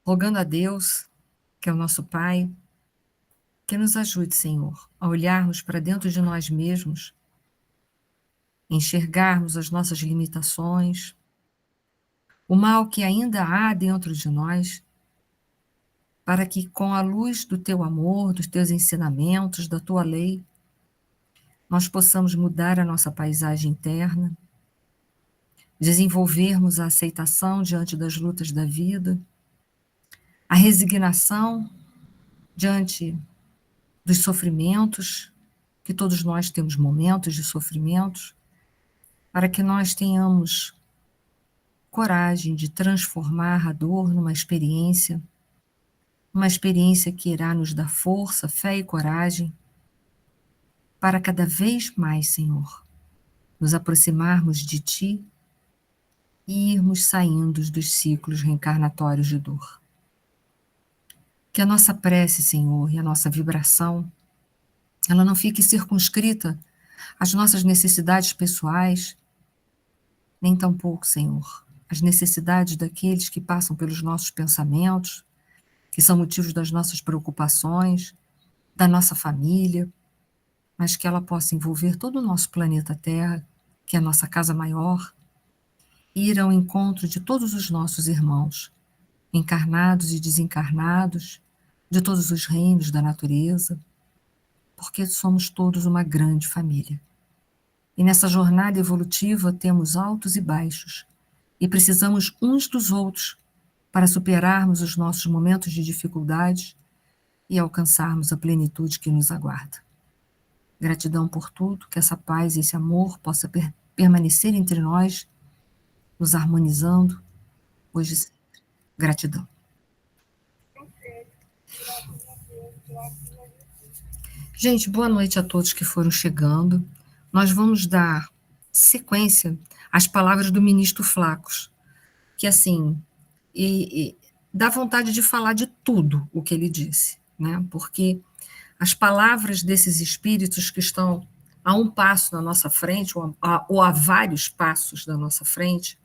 rogando a Deus, que é o nosso Pai, que nos ajude, Senhor, a olharmos para dentro de nós mesmos, enxergarmos as nossas limitações, o mal que ainda há dentro de nós, para que com a luz do Teu amor, dos Teus ensinamentos, da Tua lei, nós possamos mudar a nossa paisagem interna, desenvolvermos a aceitação diante das lutas da vida, a resignação diante dos sofrimentos, que todos nós temos momentos de sofrimentos, para que nós tenhamos coragem de transformar a dor numa experiência que irá nos dar força, fé e coragem, para cada vez mais, Senhor, nos aproximarmos de Ti e irmos saindo dos ciclos reencarnatórios de dor. Que a nossa prece, Senhor, e a nossa vibração, ela não fique circunscrita às nossas necessidades pessoais, nem tampouco, Senhor, às necessidades daqueles que passam pelos nossos pensamentos, que são motivos das nossas preocupações, da nossa família, mas que ela possa envolver todo o nosso planeta Terra, que é a nossa casa maior, e ir ao encontro de todos os nossos irmãos, encarnados e desencarnados, de todos os reinos da natureza, porque somos todos uma grande família. E nessa jornada evolutiva temos altos e baixos, e precisamos uns dos outros para superarmos os nossos momentos de dificuldade e alcançarmos a plenitude que nos aguarda. Gratidão por tudo, que essa paz e esse amor possa permanecer entre nós, nos harmonizando, hoje e sempre. Gratidão. Gente, boa noite a todos que foram chegando. Nós vamos dar sequência às palavras do ministro Flacos, que assim, dá vontade de falar de tudo o que ele disse, né? Porque as palavras desses espíritos que estão a um passo na nossa frente, ou a vários passos da nossa frente,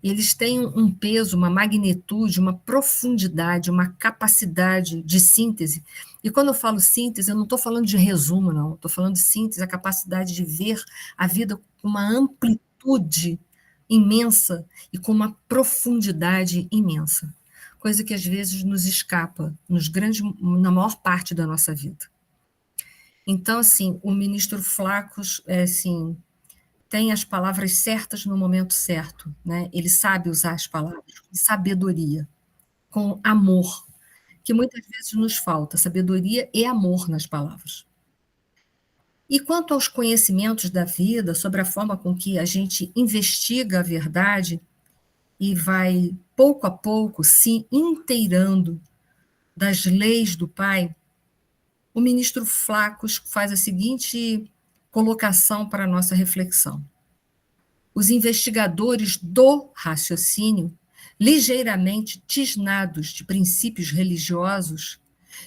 eles têm um peso, uma magnitude, uma profundidade, uma capacidade de síntese. E quando eu falo síntese, eu não estou falando de resumo, não. Estou falando de síntese, a capacidade de ver a vida com uma amplitude imensa e com uma profundidade imensa. Coisa que às vezes nos escapa na maior parte da nossa vida. Então, assim, o ministro Flacos, assim, tem as palavras certas no momento certo, né? Ele sabe usar as palavras com sabedoria, com amor, que muitas vezes nos falta, sabedoria e amor nas palavras. E quanto aos conhecimentos da vida, sobre a forma com que a gente investiga a verdade e vai, pouco a pouco, se inteirando das leis do Pai, o ministro Flacos faz a seguinte colocação para a nossa reflexão. Os investigadores do raciocínio, ligeiramente tisnados de princípios religiosos,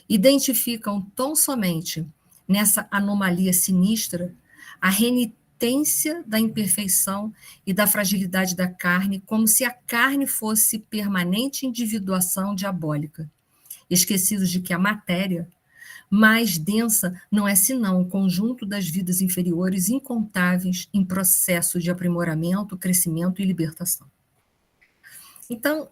identificam tão somente nessa anomalia sinistra a renitência da imperfeição e da fragilidade da carne, como se a carne fosse permanente individuação diabólica, esquecidos de que a matéria mais densa não é senão o conjunto das vidas inferiores incontáveis em processo de aprimoramento, crescimento e libertação. Então,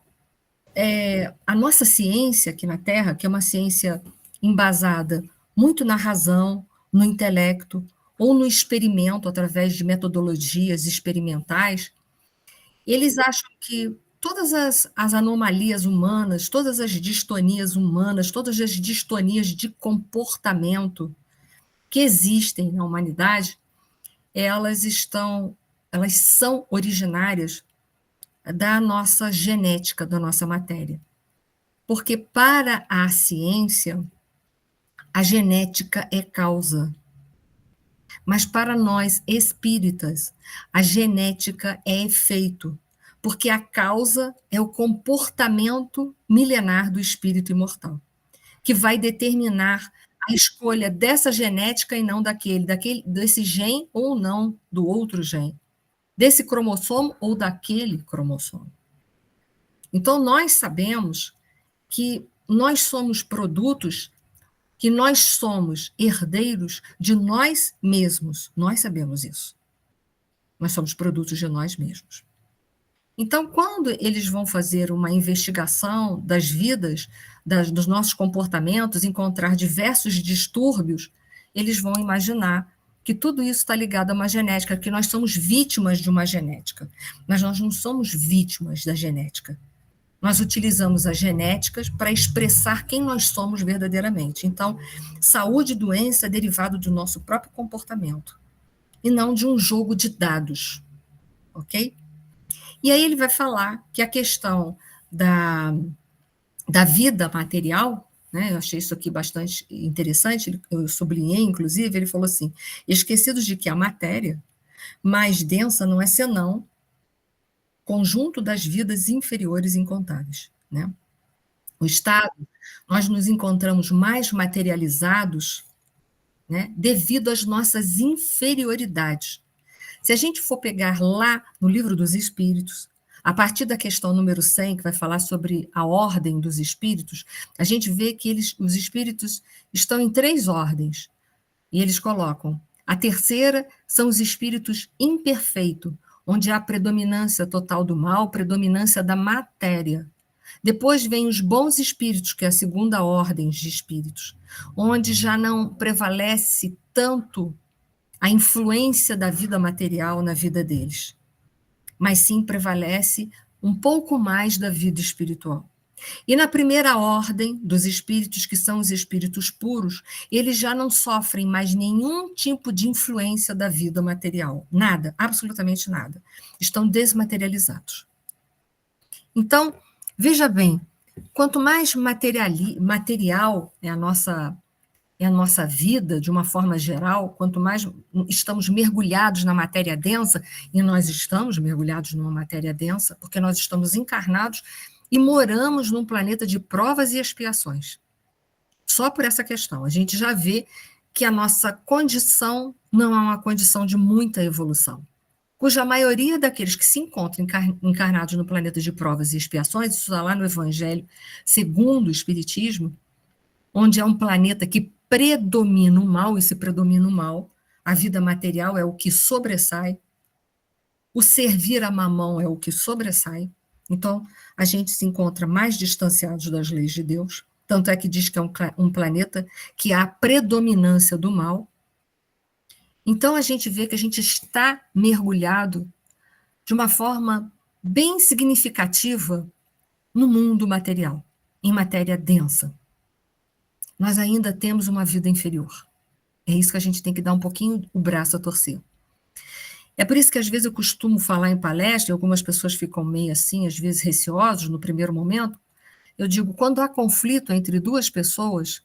a nossa ciência aqui na Terra, que é uma ciência embasada muito na razão, no intelecto, ou no experimento, através de metodologias experimentais, eles acham que todas as anomalias humanas, todas as distonias humanas, todas as distonias de comportamento que existem na humanidade, elas são originárias da nossa genética, da nossa matéria. Porque para a ciência, a genética é causa. Mas para nós espíritas, a genética é efeito, porque a causa é o comportamento milenar do espírito imortal, que vai determinar a escolha dessa genética e não desse gene ou não do outro gene, desse cromossomo ou daquele cromossomo. Então, nós sabemos que nós somos produtos, que nós somos herdeiros de nós mesmos. Nós sabemos isso. Nós somos produtos de nós mesmos. Então, quando eles vão fazer uma investigação das vidas, dos nossos comportamentos, encontrar diversos distúrbios, eles vão imaginar que tudo isso está ligado a uma genética, que nós somos vítimas de uma genética. Mas nós não somos vítimas da genética. Nós utilizamos as genéticas para expressar quem nós somos verdadeiramente. Então, saúde e doença é derivado do nosso próprio comportamento, e não de um jogo de dados, ok? E aí ele vai falar que a questão da vida material, né, eu achei isso aqui bastante interessante, eu sublinhei, inclusive, ele falou assim, esquecidos de que a matéria mais densa não é senão conjunto das vidas inferiores incontáveis, né? O estado, nós nos encontramos mais materializados, né, devido às nossas inferioridades. Se a gente for pegar lá no Livro dos Espíritos, a partir da questão número 100, que vai falar sobre a ordem dos espíritos, a gente vê que os espíritos estão em 3 ordens. E eles colocam: a terceira são os espíritos imperfeitos, onde há predominância total do mal, predominância da matéria. Depois vem os bons espíritos, que é a segunda ordem de espíritos, onde já não prevalece tanto a influência da vida material na vida deles, mas sim prevalece um pouco mais da vida espiritual. E na primeira ordem dos espíritos, que são os espíritos puros, eles já não sofrem mais nenhum tipo de influência da vida material. Nada, absolutamente nada. Estão desmaterializados. Então, veja bem, quanto mais material é a nossa vida, de uma forma geral, quanto mais estamos mergulhados na matéria densa, e nós estamos mergulhados numa matéria densa, porque nós estamos encarnados e moramos num planeta de provas e expiações. Só por essa questão, a gente já vê que a nossa condição não é uma condição de muita evolução, cuja maioria daqueles que se encontram encarnados no planeta de provas e expiações, isso está lá no Evangelho segundo o Espiritismo, onde é um planeta que predomina o mal, e se predomina o mal, a vida material é o que sobressai, o servir a mamão é o que sobressai, então a gente se encontra mais distanciados das leis de Deus, tanto é que diz que é um planeta que há predominância do mal. Então a gente vê que a gente está mergulhado de uma forma bem significativa no mundo material, em matéria densa. Nós ainda temos uma vida inferior. É isso que a gente tem que dar um pouquinho o braço a torcer. É por isso que às vezes eu costumo falar em palestra, e algumas pessoas ficam meio assim, às vezes receosos no primeiro momento. Eu digo, quando há conflito entre duas pessoas,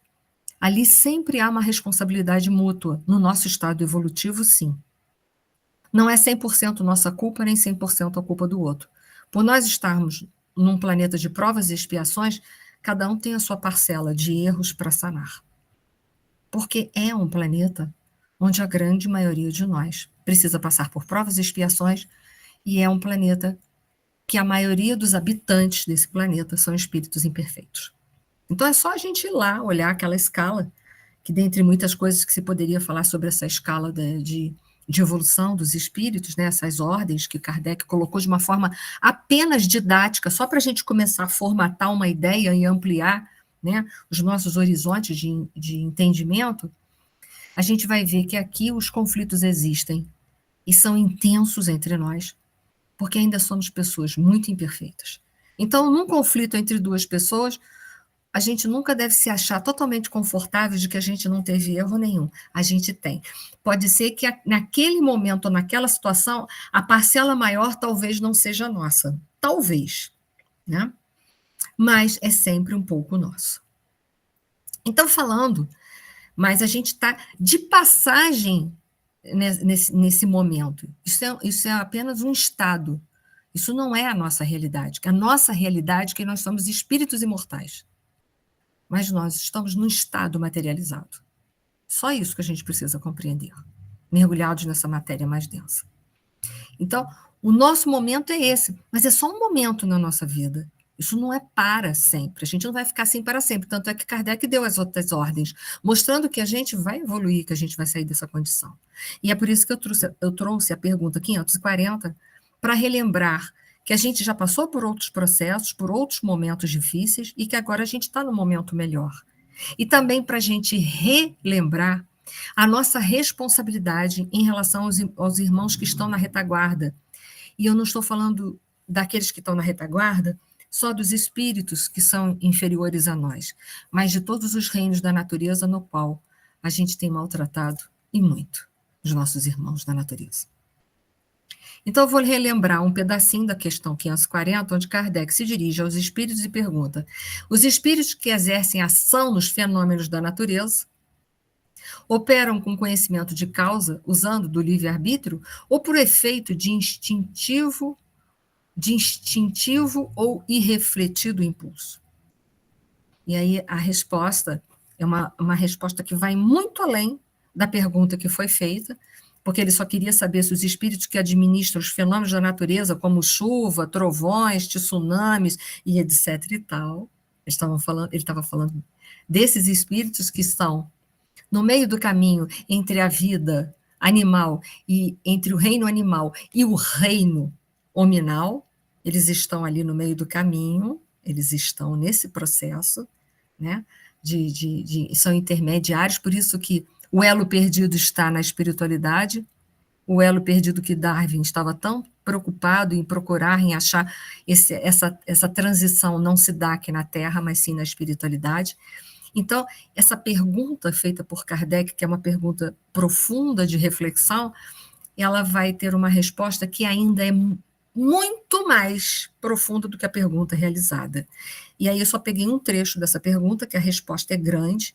ali sempre há uma responsabilidade mútua. No nosso estado evolutivo, sim. Não é 100% nossa culpa, nem 100% a culpa do outro. Por nós estarmos num planeta de provas e expiações, cada um tem a sua parcela de erros para sanar. Porque é um planeta onde a grande maioria de nós precisa passar por provas e expiações, e é um planeta que a maioria dos habitantes desse planeta são espíritos imperfeitos. Então é só a gente ir lá, olhar aquela escala, que dentre muitas coisas que se poderia falar sobre essa escala de evolução dos espíritos, né, essas ordens que Kardec colocou de uma forma apenas didática, só para a gente começar a formatar uma ideia e ampliar, né, os nossos horizontes de entendimento, a gente vai ver que aqui os conflitos existem e são intensos entre nós, porque ainda somos pessoas muito imperfeitas. Então, num conflito entre duas pessoas, a gente nunca deve se achar totalmente confortável de que a gente não teve erro nenhum. A gente tem. Pode ser que naquele momento, ou naquela situação, a parcela maior talvez não seja nossa. Talvez, né? Mas é sempre um pouco nosso. Então, falando, mas a gente está de passagem nesse momento. Isso é apenas um estado. Isso não é a nossa realidade. A nossa realidade é que nós somos espíritos imortais. Mas nós estamos num estado materializado. Só isso que a gente precisa compreender, mergulhados nessa matéria mais densa. Então, o nosso momento é esse, mas é só um momento na nossa vida. Isso não é para sempre. A gente não vai ficar assim para sempre. Tanto é que Kardec deu as outras ordens, mostrando que a gente vai evoluir, que a gente vai sair dessa condição. E é por isso que eu trouxe a pergunta 540 para relembrar que a gente já passou por outros processos, por outros momentos difíceis e que agora a gente está no momento melhor. E também para a gente relembrar a nossa responsabilidade em relação aos irmãos que estão na retaguarda. E eu não estou falando daqueles que estão na retaguarda, só dos espíritos que são inferiores a nós, mas de todos os reinos da natureza no qual a gente tem maltratado, e muito, os nossos irmãos da natureza. Então, eu vou relembrar um pedacinho da questão 540, onde Kardec se dirige aos espíritos e pergunta: os espíritos que exercem ação nos fenômenos da natureza operam com conhecimento de causa, usando do livre-arbítrio, ou por efeito de instintivo ou irrefletido impulso? E aí a resposta é uma resposta que vai muito além da pergunta que foi feita, porque ele só queria saber se os espíritos que administram os fenômenos da natureza, como chuva, trovões, tsunamis e etc e tal, ele estava falando desses espíritos que estão no meio do caminho entre a vida animal e entre o reino animal e o reino hominal, eles estão ali no meio do caminho, eles estão nesse processo, né? São intermediários, por isso que o elo perdido está na espiritualidade, o elo perdido que Darwin estava tão preocupado em procurar, em achar essa transição não se dá aqui na Terra, mas sim na espiritualidade. Então, essa pergunta feita por Kardec, que é uma pergunta profunda de reflexão, ela vai ter uma resposta que ainda é muito mais profunda do que a pergunta realizada. E aí eu só peguei um trecho dessa pergunta, que a resposta é grande,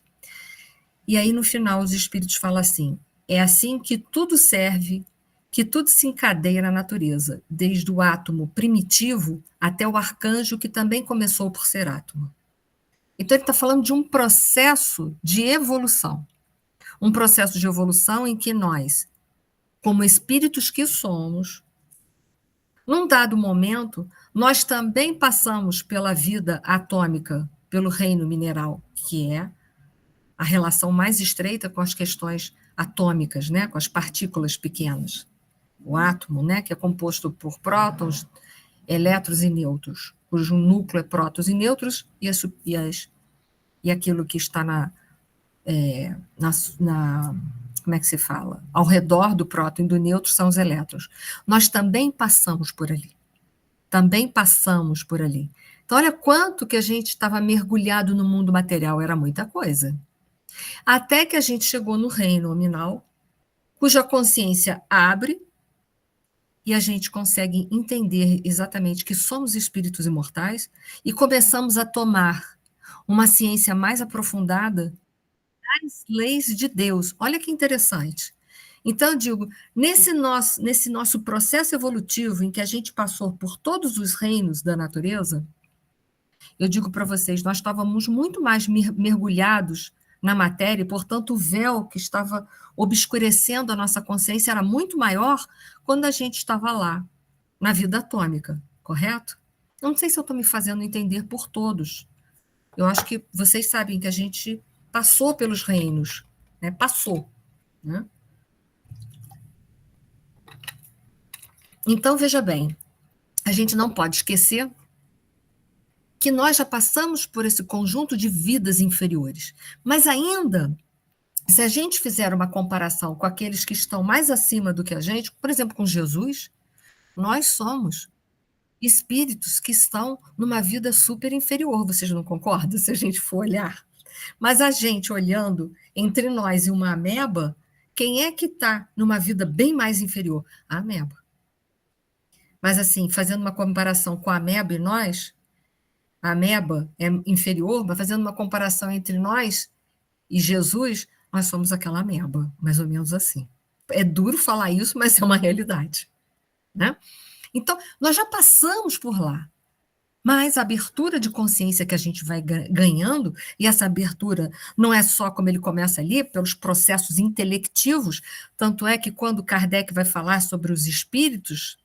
e aí no final os espíritos falam assim: é assim que tudo serve, que tudo se encadeia na natureza, desde o átomo primitivo até o arcanjo, que também começou por ser átomo. Então ele está falando de um processo de evolução, um processo de evolução em que nós, como espíritos que somos, num dado momento, nós também passamos pela vida atômica, pelo reino mineral, que é a relação mais estreita com as questões atômicas, né, com as partículas pequenas. O átomo, né, que é composto por prótons, elétrons e nêutrons, cujo núcleo é prótons e nêutrons, e aquilo que está como é que se fala? Ao redor do próton e do nêutron são os elétrons. Nós também passamos por ali. Também passamos por ali. Então, olha quanto que a gente estava mergulhado no mundo material, era muita coisa. Até que a gente chegou no reino nominal, cuja consciência abre e a gente consegue entender exatamente que somos espíritos imortais e começamos a tomar uma ciência mais aprofundada das leis de Deus. Olha que interessante. Então, eu digo, nesse nosso processo evolutivo, em que a gente passou por todos os reinos da natureza, eu digo para vocês, nós estávamos muito mais mergulhados na matéria, e, portanto, o véu que estava obscurecendo a nossa consciência era muito maior quando a gente estava lá, na vida atômica, correto? Eu não sei se eu estou me fazendo entender por todos. Eu acho que vocês sabem que a gente passou pelos reinos, né? Passou, né? Então, veja bem, a gente não pode esquecer que nós já passamos por esse conjunto de vidas inferiores. Mas ainda, se a gente fizer uma comparação com aqueles que estão mais acima do que a gente, por exemplo, com Jesus, nós somos espíritos que estão numa vida super inferior. Vocês não concordam, se a gente for olhar? Mas a gente olhando entre nós e uma ameba, quem é que está numa vida bem mais inferior? A ameba. Mas assim, fazendo uma comparação com a ameba e nós, a ameba é inferior, mas fazendo uma comparação entre nós e Jesus, nós somos aquela ameba, mais ou menos assim. É duro falar isso, mas é uma realidade, né? Então, nós já passamos por lá, mas a abertura de consciência que a gente vai ganhando, e essa abertura não é só como ele começa ali, pelos processos intelectivos, tanto é que quando Kardec vai falar sobre os espíritos,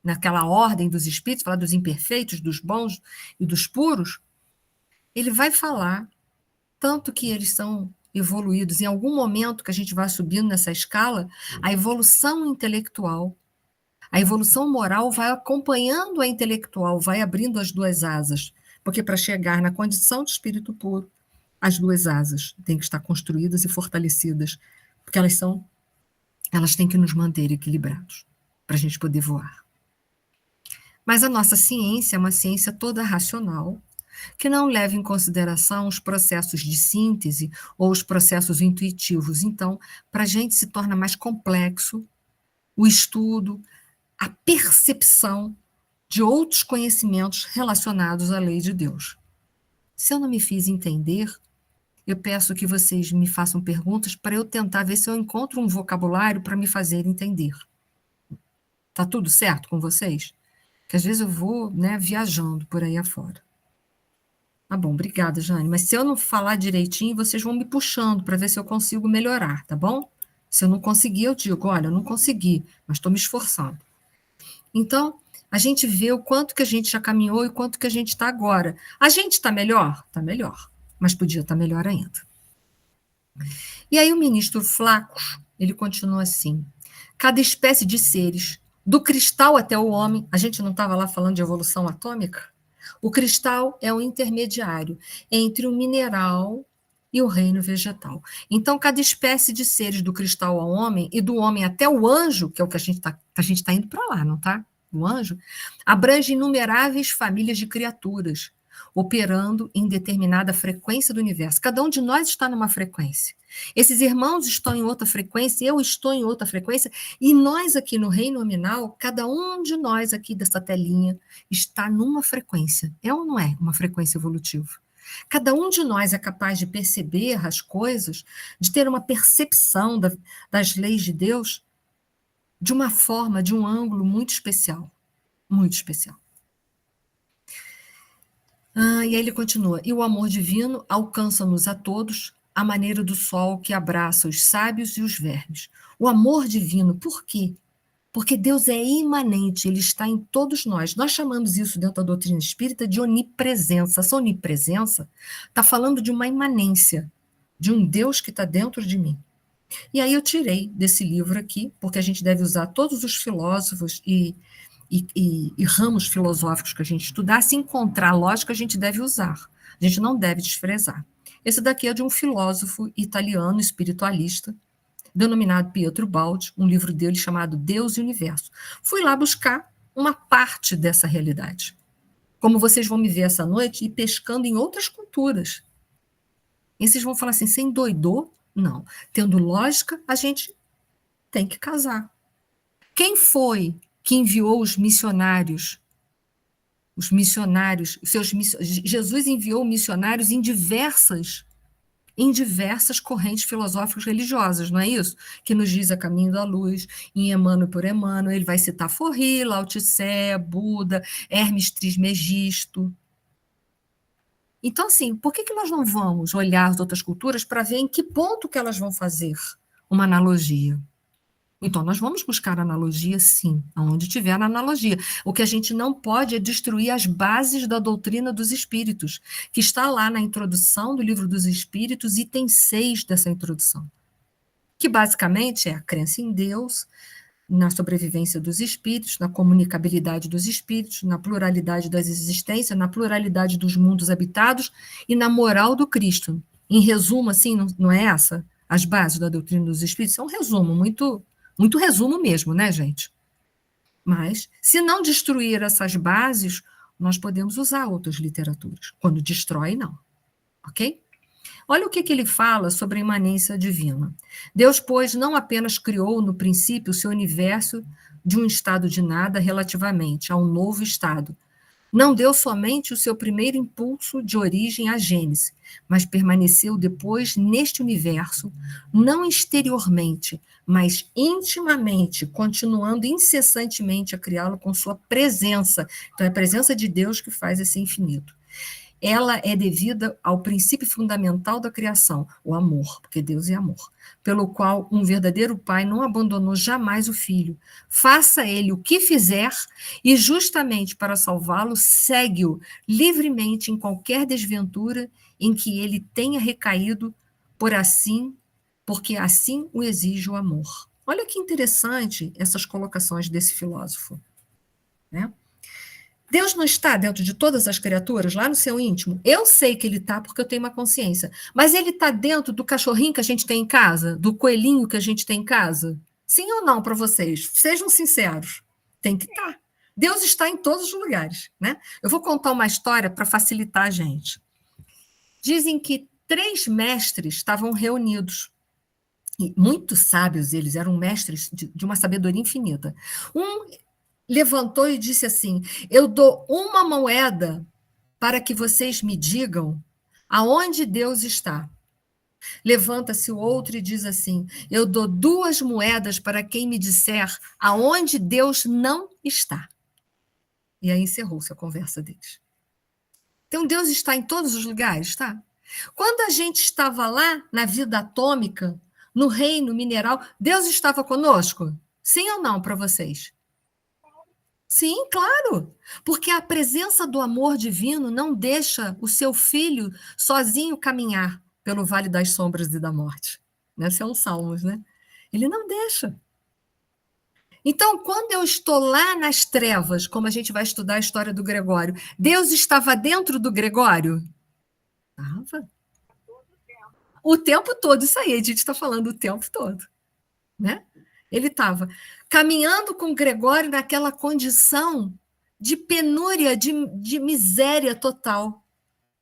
naquela ordem dos espíritos, falar dos imperfeitos, dos bons e dos puros, ele vai falar tanto que eles são evoluídos. Em algum momento que a gente vai subindo nessa escala, a evolução intelectual, a evolução moral vai acompanhando a intelectual, vai abrindo as duas asas. Porque para chegar na condição de espírito puro, as duas asas têm que estar construídas e fortalecidas, porque elas têm que nos manter equilibrados, para a gente poder voar. Mas a nossa ciência é uma ciência toda racional, que não leva em consideração os processos de síntese ou os processos intuitivos. Então, para a gente se torna mais complexo o estudo, a percepção de outros conhecimentos relacionados à lei de Deus. Se eu não me fiz entender, eu peço que vocês me façam perguntas para eu tentar ver se eu encontro um vocabulário para me fazer entender. Tá tudo certo com vocês? Que às vezes eu vou, né, viajando por aí afora. Tá bom, obrigada, Jane. Mas se eu não falar direitinho, vocês vão me puxando para ver se eu consigo melhorar, tá bom? Se eu não conseguir, eu digo, olha, eu não consegui, mas estou me esforçando. Então, a gente vê o quanto que a gente já caminhou e o quanto que a gente está agora. A gente está melhor? Está melhor, mas podia estar melhor ainda. E aí o ministro Flacos, ele continua assim, cada espécie de seres, do cristal até o homem, a gente não estava lá falando de evolução atômica? O cristal é o intermediário entre o mineral e o reino vegetal. Então, cada espécie de seres do cristal ao homem e do homem até o anjo, que é o que a gente está indo para lá, não tá? O anjo, abrange inumeráveis famílias de criaturas, operando em determinada frequência do universo. Cada um de nós está numa frequência. Esses irmãos estão em outra frequência, eu estou em outra frequência, e nós aqui no reino nominal, cada um de nós aqui dessa telinha está numa frequência. É ou não é uma frequência evolutiva? Cada um de nós é capaz de perceber as coisas, de ter uma percepção das leis de Deus de uma forma, de um ângulo muito especial. Muito especial. E aí ele continua. E o amor divino alcança-nos a todos à maneira do sol que abraça os sábios e os vermes. O amor divino, por quê? Porque Deus é imanente, ele está em todos nós. Nós chamamos isso dentro da doutrina espírita de onipresença. Essa onipresença está falando de uma imanência, de um Deus que está dentro de mim. E aí eu tirei desse livro aqui, porque a gente deve usar todos os filósofos e ramos filosóficos que a gente estudar, se encontrar lógica, a gente deve usar. A gente não deve desprezar. Esse daqui é de um filósofo italiano espiritualista, denominado Pietro Baldi, um livro dele chamado Deus e o Universo. Fui lá buscar uma parte dessa realidade. Como vocês vão me ver essa noite, ir pescando em outras culturas. E vocês vão falar assim, você endoidou? Não. Tendo lógica, a gente tem que casar. Quem foi que enviou os missionários? Jesus enviou missionários em diversas correntes filosóficas religiosas, não é isso? Que nos diz a Caminho da Luz, em Emmanuel por Emmanuel, ele vai citar Forri, Lao Tse, Buda, Hermes Trismegisto. Então, assim, por que nós não vamos olhar as outras culturas para ver em que ponto que elas vão fazer uma analogia? Então, nós vamos buscar analogia, sim, aonde tiver a analogia. O que a gente não pode é destruir as bases da doutrina dos espíritos, que está lá na introdução do Livro dos Espíritos, item 6 dessa introdução, que basicamente é a crença em Deus, na sobrevivência dos espíritos, na comunicabilidade dos espíritos, na pluralidade das existências, na pluralidade dos mundos habitados e na moral do Cristo. Em resumo, assim, não é essa? As bases da doutrina dos espíritos? É um resumo muito resumo mesmo, né, gente? Mas, se não destruir essas bases, nós podemos usar outras literaturas. Quando destrói, não. Ok? Olha o que ele fala sobre a imanência divina. Deus, pois, não apenas criou no princípio o seu universo de um estado de nada relativamente a um novo estado. Não deu somente o seu primeiro impulso de origem à Gênese, mas permaneceu depois neste universo, não exteriormente, mas intimamente, continuando incessantemente a criá-lo com sua presença. Então, é a presença de Deus que faz esse infinito. ela é devida ao princípio fundamental da criação, o amor, porque Deus é amor, pelo qual um verdadeiro pai não abandonou jamais o filho. Faça ele o que fizer, e justamente para salvá-lo, segue-o livremente em qualquer desventura em que ele tenha recaído, porque assim o exige o amor. Olha que interessante essas colocações desse filósofo, né? Deus não está dentro de todas as criaturas, lá no seu íntimo? Eu sei que ele está porque eu tenho uma consciência. Mas ele está dentro do cachorrinho que a gente tem em casa? Do coelhinho que a gente tem em casa? Sim ou não para vocês? Sejam sinceros. Tem que estar. Deus está em todos os lugares, né? Eu vou contar uma história para facilitar a gente. Dizem que 3 mestres estavam reunidos. E muito sábios eles, eram mestres de uma sabedoria infinita. Um levantou e disse assim: eu dou uma moeda para que vocês me digam aonde Deus está. Levanta-se o outro e diz assim: eu dou 2 moedas para quem me disser aonde Deus não está. E aí encerrou-se a conversa deles. Então Deus está em todos os lugares, tá? Quando a gente estava lá na vida atômica, no reino mineral, Deus estava conosco? Sim ou não para vocês? Sim, claro, porque a presença do amor divino não deixa o seu filho sozinho caminhar pelo vale das sombras e da morte. Né? São salmos, né? Ele não deixa. Então, quando eu estou lá nas trevas, como a gente vai estudar a história do Gregório, Deus estava dentro do Gregório? Estava. O tempo todo, isso aí, a gente está falando o tempo todo. Né? Ele estava caminhando com Gregório naquela condição de penúria, de miséria total.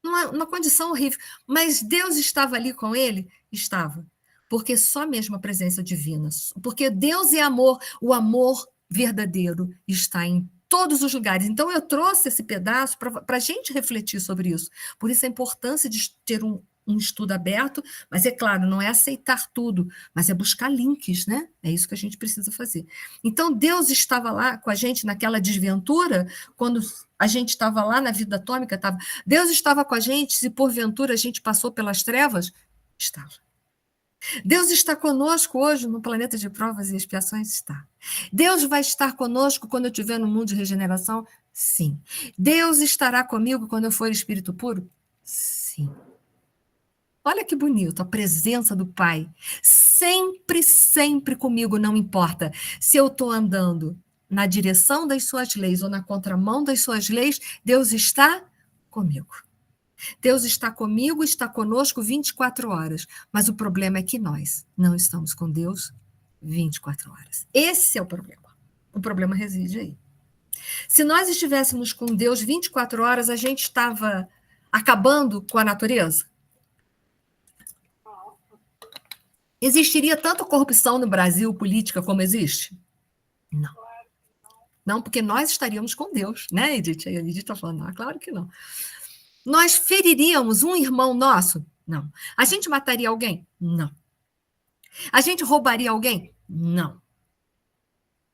Uma condição horrível. Mas Deus estava ali com ele? Estava. Porque só mesmo a presença divina. Porque Deus é amor. O amor verdadeiro está em todos os lugares. Então, eu trouxe esse pedaço para a gente refletir sobre isso. Por isso, a importância de ter um estudo aberto, mas é claro, não é aceitar tudo, mas é buscar links, né? É isso que a gente precisa fazer. Então, Deus estava lá com a gente naquela desventura, quando a gente estava lá na vida atômica, estava. Deus estava com a gente, se porventura a gente passou pelas trevas, estava. Deus está conosco hoje no planeta de provas e expiações? Está. Deus vai estar conosco quando eu estiver no mundo de regeneração? Sim. Deus estará comigo quando eu for espírito puro? Sim. Olha que bonito, a presença do Pai. Sempre, sempre comigo, não importa se eu estou andando na direção das suas leis ou na contramão das suas leis, Deus está comigo. Deus está comigo, está conosco 24 horas. Mas o problema é que nós não estamos com Deus 24 horas. Esse é o problema. O problema reside aí. Se nós estivéssemos com Deus 24 horas, a gente estava acabando com a natureza? Existiria tanta corrupção no Brasil, política, como existe? Não. Não, porque nós estaríamos com Deus, né, Edith? A Edith está falando, não, claro que não. Nós feriríamos um irmão nosso? Não. A gente mataria alguém? Não. A gente roubaria alguém? Não.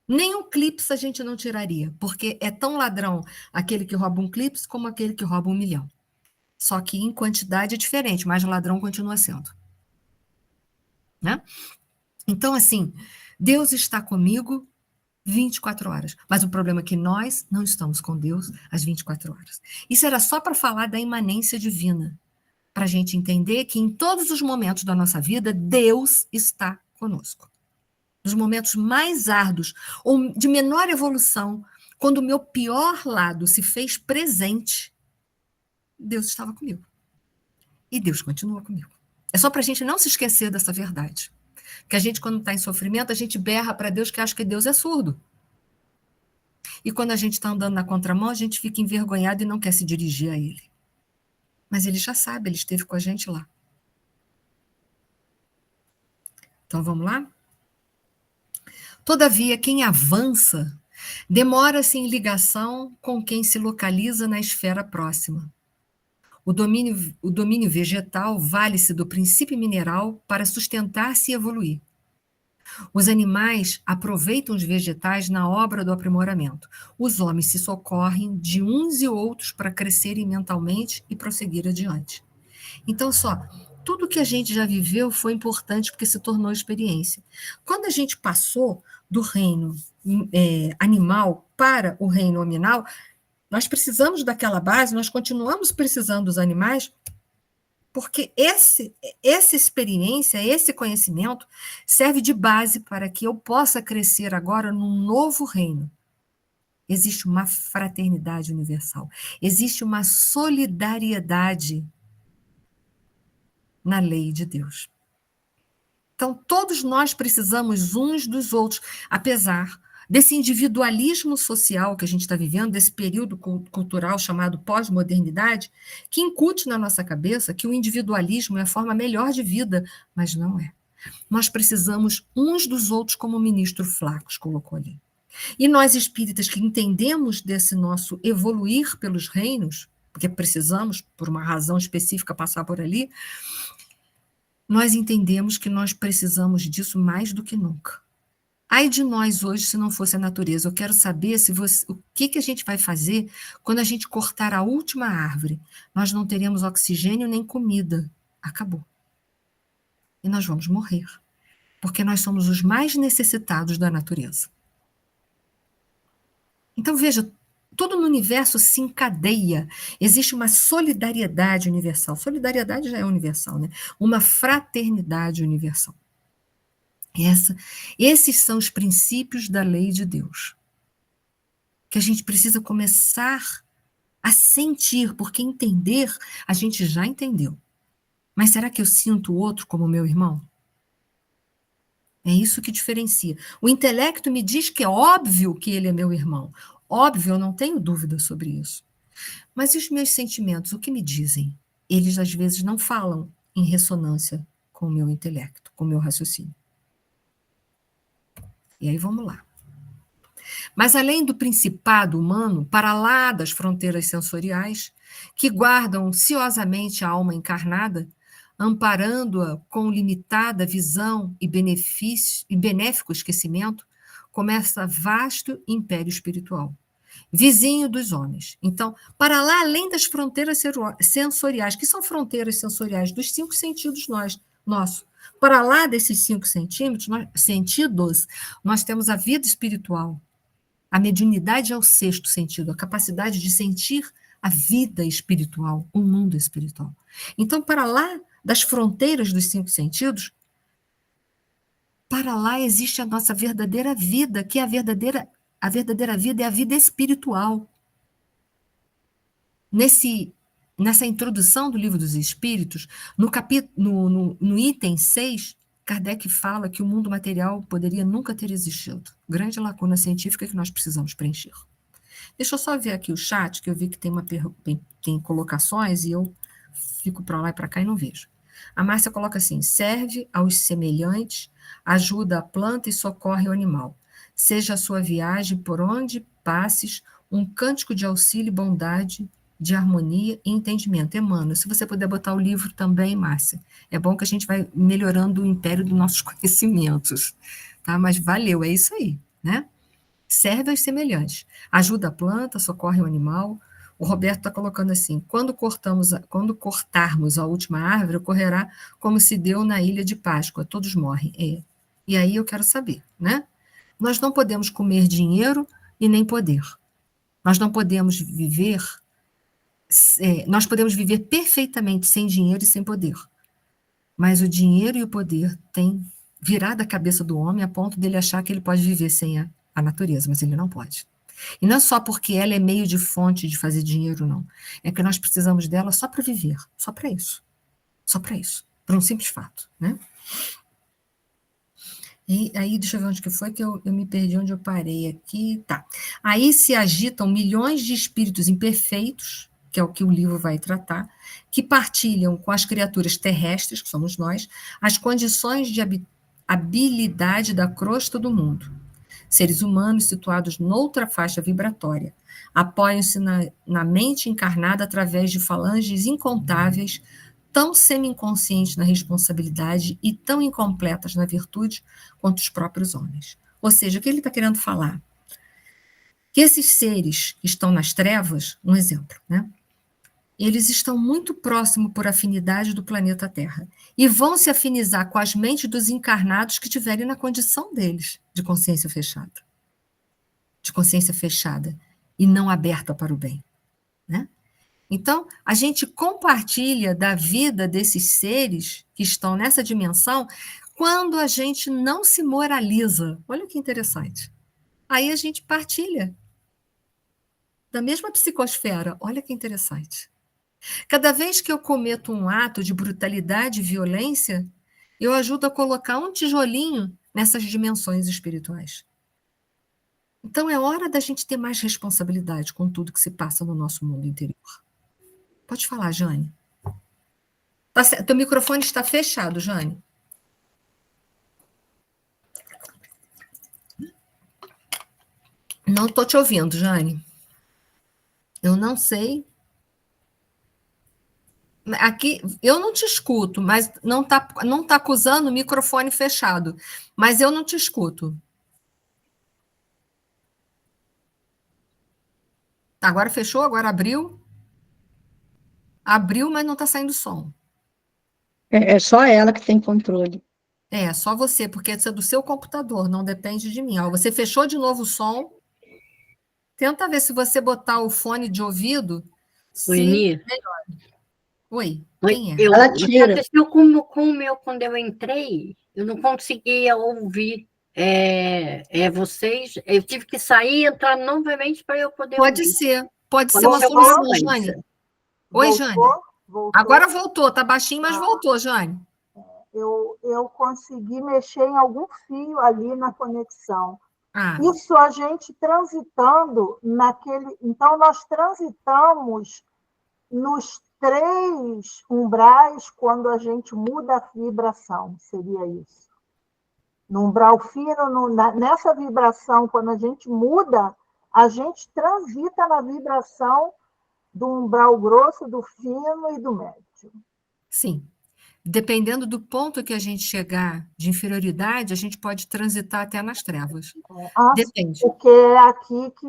Nenhum clips a gente não tiraria, porque é tão ladrão aquele que rouba um clips como aquele que rouba 1 milhão. Só que em quantidade é diferente, mas o ladrão continua sendo. Né? Então, assim, Deus está comigo 24 horas. Mas o problema é que nós não estamos com Deus às 24 horas. Isso era só para falar da imanência divina, para a gente entender que em todos os momentos da nossa vida, Deus está conosco. Nos momentos mais árduos, ou de menor evolução, quando o meu pior lado se fez presente, Deus estava comigo. E Deus continua comigo. É só para a gente não se esquecer dessa verdade. Porque a gente, quando está em sofrimento, a gente berra para Deus que acha que Deus é surdo. E quando a gente está andando na contramão, a gente fica envergonhado e não quer se dirigir a Ele. Mas Ele já sabe, Ele esteve com a gente lá. Então, vamos lá? Todavia, quem avança demora-se em ligação com quem se localiza na esfera próxima. O domínio vegetal vale-se do princípio mineral para sustentar-se e evoluir. Os animais aproveitam os vegetais na obra do aprimoramento. Os homens se socorrem de uns e outros para crescerem mentalmente e prosseguir adiante. Então, tudo que a gente já viveu foi importante porque se tornou experiência. Quando a gente passou do reino animal para o reino hominal, nós precisamos daquela base, nós continuamos precisando dos animais, porque essa experiência, esse conhecimento, serve de base para que eu possa crescer agora num novo reino. Existe uma fraternidade universal, existe uma solidariedade na lei de Deus. Então, todos nós precisamos uns dos outros, apesar desse individualismo social que a gente está vivendo, desse período cultural chamado pós-modernidade, que incute na nossa cabeça que o individualismo é a forma melhor de vida, mas não é. Nós precisamos uns dos outros, como o ministro Flacos colocou ali. E nós espíritas que entendemos desse nosso evoluir pelos reinos, porque precisamos, por uma razão específica, passar por ali, nós entendemos que nós precisamos disso mais do que nunca. Ai de nós hoje se não fosse a natureza. Eu quero saber o que a gente vai fazer quando a gente cortar a última árvore. Nós não teremos oxigênio nem comida. Acabou. E nós vamos morrer. Porque nós somos os mais necessitados da natureza. Então, veja, tudo no universo se encadeia. Existe uma solidariedade universal. Solidariedade já é universal, né? Uma fraternidade universal. Esses são os princípios da lei de Deus. Que a gente precisa começar a sentir, porque entender, a gente já entendeu. Mas será que eu sinto o outro como meu irmão? É isso que diferencia. O intelecto me diz que é óbvio que ele é meu irmão. Óbvio, eu não tenho dúvida sobre isso. Mas e os meus sentimentos, o que me dizem? Eles, às vezes, não falam em ressonância com o meu intelecto, com o meu raciocínio. E aí vamos lá. Mas além do principado humano, para lá das fronteiras sensoriais, que guardam ciosamente a alma encarnada, amparando-a com limitada visão e benefício e benéfico esquecimento, começa vasto império espiritual, vizinho dos homens. Então, para lá, além das fronteiras sensoriais, que são fronteiras sensoriais dos 5 sentidos nosso, para lá desses 5 sentidos, nós temos a vida espiritual. A mediunidade é o 6º sentido, a capacidade de sentir a vida espiritual, o mundo espiritual. Então, para lá das fronteiras dos 5 sentidos, para lá existe a nossa verdadeira vida, que é a verdadeira vida é a vida espiritual. Nessa introdução do Livro dos Espíritos, no item 6, Kardec fala que o mundo material poderia nunca ter existido. Grande lacuna científica que nós precisamos preencher. Deixa eu só ver aqui o chat, que eu vi que tem colocações e eu fico para lá e para cá e não vejo. A Márcia coloca assim: serve aos semelhantes, ajuda a planta e socorre o animal. Seja a sua viagem por onde passes um cântico de auxílio e bondade, de harmonia e entendimento. Emmanuel, se você puder botar o livro também, Márcia, é bom que a gente vai melhorando o império dos nossos conhecimentos, tá? Mas valeu, é isso aí, né? Serve aos semelhantes, ajuda a planta, socorre o animal. O Roberto está colocando assim: quando cortarmos a última árvore, ocorrerá como se deu na ilha de Páscoa, todos morrem. E aí eu quero saber, né? Nós não podemos comer dinheiro e nem poder. Nós não podemos viver, nós podemos viver perfeitamente sem dinheiro e sem poder. Mas o dinheiro e o poder têm virado a cabeça do homem a ponto dele achar que ele pode viver sem a natureza, mas ele não pode. E não é só porque ela é meio de fonte de fazer dinheiro, não. É que nós precisamos dela só para viver, só para isso. Só para isso, por um simples fato, né? E aí, deixa eu ver onde que foi, que eu me perdi onde eu parei aqui. Tá. Aí se agitam milhões de espíritos imperfeitos, que é o que o livro vai tratar, que partilham com as criaturas terrestres, que somos nós, as condições de habilidade da crosta do mundo. Seres humanos situados noutra faixa vibratória, apoiam-se na mente encarnada através de falanges incontáveis, tão semi-inconscientes na responsabilidade e tão incompletas na virtude quanto os próprios homens. Ou seja, o que ele está querendo falar? Que esses seres que estão nas trevas, um exemplo, né? Eles estão muito próximos por afinidade do planeta Terra e vão se afinizar com as mentes dos encarnados que tiverem na condição deles de consciência fechada e não aberta para o bem, né? Então, a gente compartilha da vida desses seres que estão nessa dimensão quando a gente não se moraliza. Olha que interessante. Aí a gente partilha da mesma psicosfera. Olha que interessante. Cada vez que eu cometo um ato de brutalidade e violência, eu ajudo a colocar um tijolinho nessas dimensões espirituais. Então é hora da gente ter mais responsabilidade com tudo que se passa no nosso mundo interior. Pode falar, Jane. Teu microfone está fechado, Jane. Não estou te ouvindo, Jane. Eu não sei. Aqui, eu não te escuto, mas não tá acusando o microfone fechado. Mas eu não te escuto. Agora fechou, agora abriu. Abriu, mas não está saindo som. É só ela que tem controle. É, só você, porque isso é do seu computador, não depende de mim. Ó, você fechou de novo o som. Tenta ver se você botar o fone de ouvido, se Oi, melhora. Oi, Oi, quem é? Ela tira. aconteceu com o meu, quando eu entrei, eu não conseguia ouvir vocês, eu tive que sair e entrar novamente para eu poder Pode ouvir. ser Foi uma uma solução, sequência. Jane. Oi, Jane. Voltou. Agora voltou, tá baixinho, mas voltou, Jane. Eu consegui mexer em algum fio ali na conexão. Ah, Isso a gente transitando naquele. Então, nós transitamos nos 3 umbrais quando a gente muda a vibração, seria isso. No umbral fino, nessa vibração, quando a gente muda, a gente transita na vibração do umbral grosso, do fino e do médio. sim. Dependendo do ponto que a gente chegar de inferioridade, a gente pode transitar até nas trevas. Depende. Porque é aqui que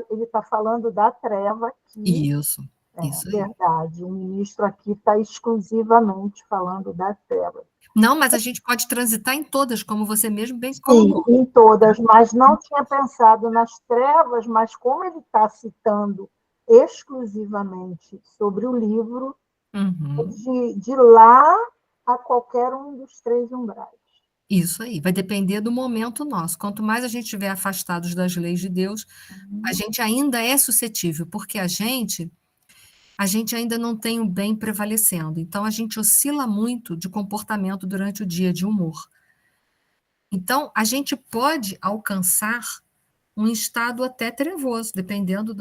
ele está falando da treva aqui. Isso aí. Verdade. O ministro aqui está exclusivamente falando da treva. Não, mas a gente pode transitar em todas, como você mesmo bem Sim, colocou. em todas, mas não tinha pensado nas trevas, mas como ele está citando exclusivamente sobre o livro, de lá a qualquer um dos 3 umbrais. Isso aí, vai depender do momento nosso. Quanto mais a gente estiver afastados das leis de Deus, a gente ainda é suscetível, porque a gente ainda não tem o bem prevalecendo. Então, a gente oscila muito de comportamento durante o dia, de humor. Então, a gente pode alcançar um estado até trevoso, dependendo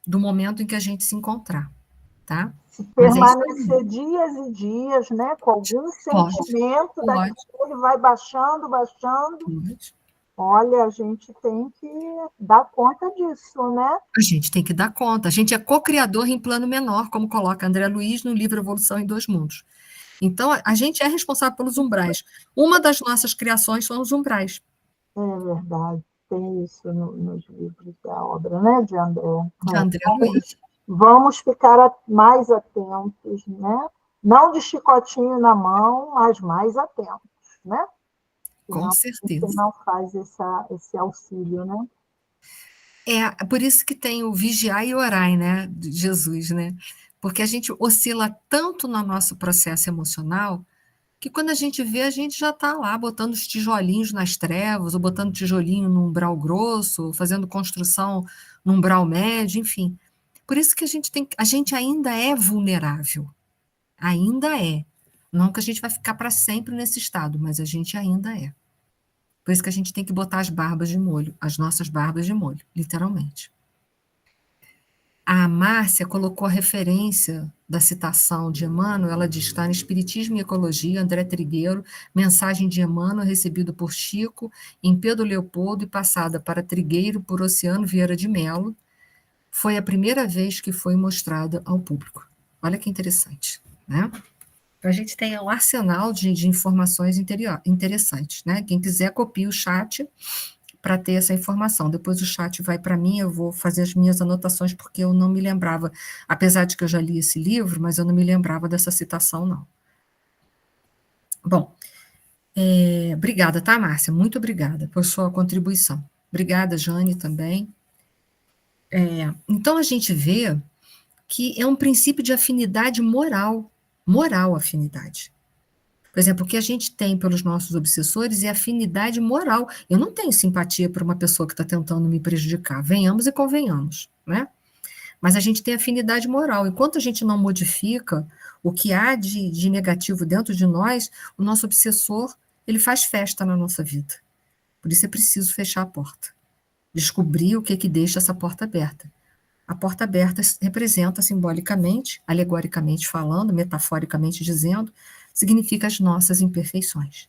do momento em que a gente se encontrar, tá? Se permanecer dias e dias, né, com algum sentimento daquilo, ele vai baixando. Olha, a gente tem que dar conta disso, né? A gente tem que dar conta. A gente é co-criador em plano menor, como coloca André Luiz no livro Evolução em Dois Mundos. Então, a gente é responsável pelos umbrais. Uma das nossas criações são os umbrais. É verdade. Tem isso nos livros da obra, né, de André? De André Luiz. Vamos ficar mais atentos, né? Não de chicotinho na mão, mas mais atentos, né? Com certeza. Você não faz esse auxílio, né? É por isso que tem o vigiar e orar, né, de Jesus, né? Porque a gente oscila tanto no nosso processo emocional que quando a gente vê, a gente já está lá botando os tijolinhos nas trevas, ou botando tijolinho num umbral grosso, ou fazendo construção num umbral médio, enfim. Por isso que a gente ainda é vulnerável. Ainda é. Não que a gente vai ficar para sempre nesse estado, mas a gente ainda é. Por isso que a gente tem que botar as barbas de molho, as nossas barbas de molho, literalmente. A Márcia colocou a referência da citação de Emmanuel, ela diz que está no Espiritismo e Ecologia, André Trigueiro, mensagem de Emmanuel recebido por Chico, em Pedro Leopoldo e passada para Trigueiro por Oceano Vieira de Mello, foi a primeira vez que foi mostrada ao público. Olha que interessante, né? A gente tem um arsenal de informações interessantes, né? Quem quiser, copia o chat para ter essa informação. Depois o chat vai para mim, eu vou fazer as minhas anotações, porque eu não me lembrava, apesar de que eu já li esse livro, mas eu não me lembrava dessa citação, não. Bom, obrigada, tá, Márcia? Muito obrigada por sua contribuição. Obrigada, Jane, também. Então, a gente vê que é um princípio de afinidade moral, afinidade. Por exemplo, o que a gente tem pelos nossos obsessores é afinidade moral. Eu não tenho simpatia por uma pessoa que está tentando me prejudicar, venhamos e convenhamos, né? Mas a gente tem afinidade moral. Enquanto a gente não modifica o que há de negativo dentro de nós, o nosso obsessor, ele faz festa na nossa vida. Por isso é preciso fechar a porta. Descobrir o que deixa essa porta aberta. A porta aberta representa simbolicamente, alegoricamente falando, metaforicamente dizendo, significa as nossas imperfeições.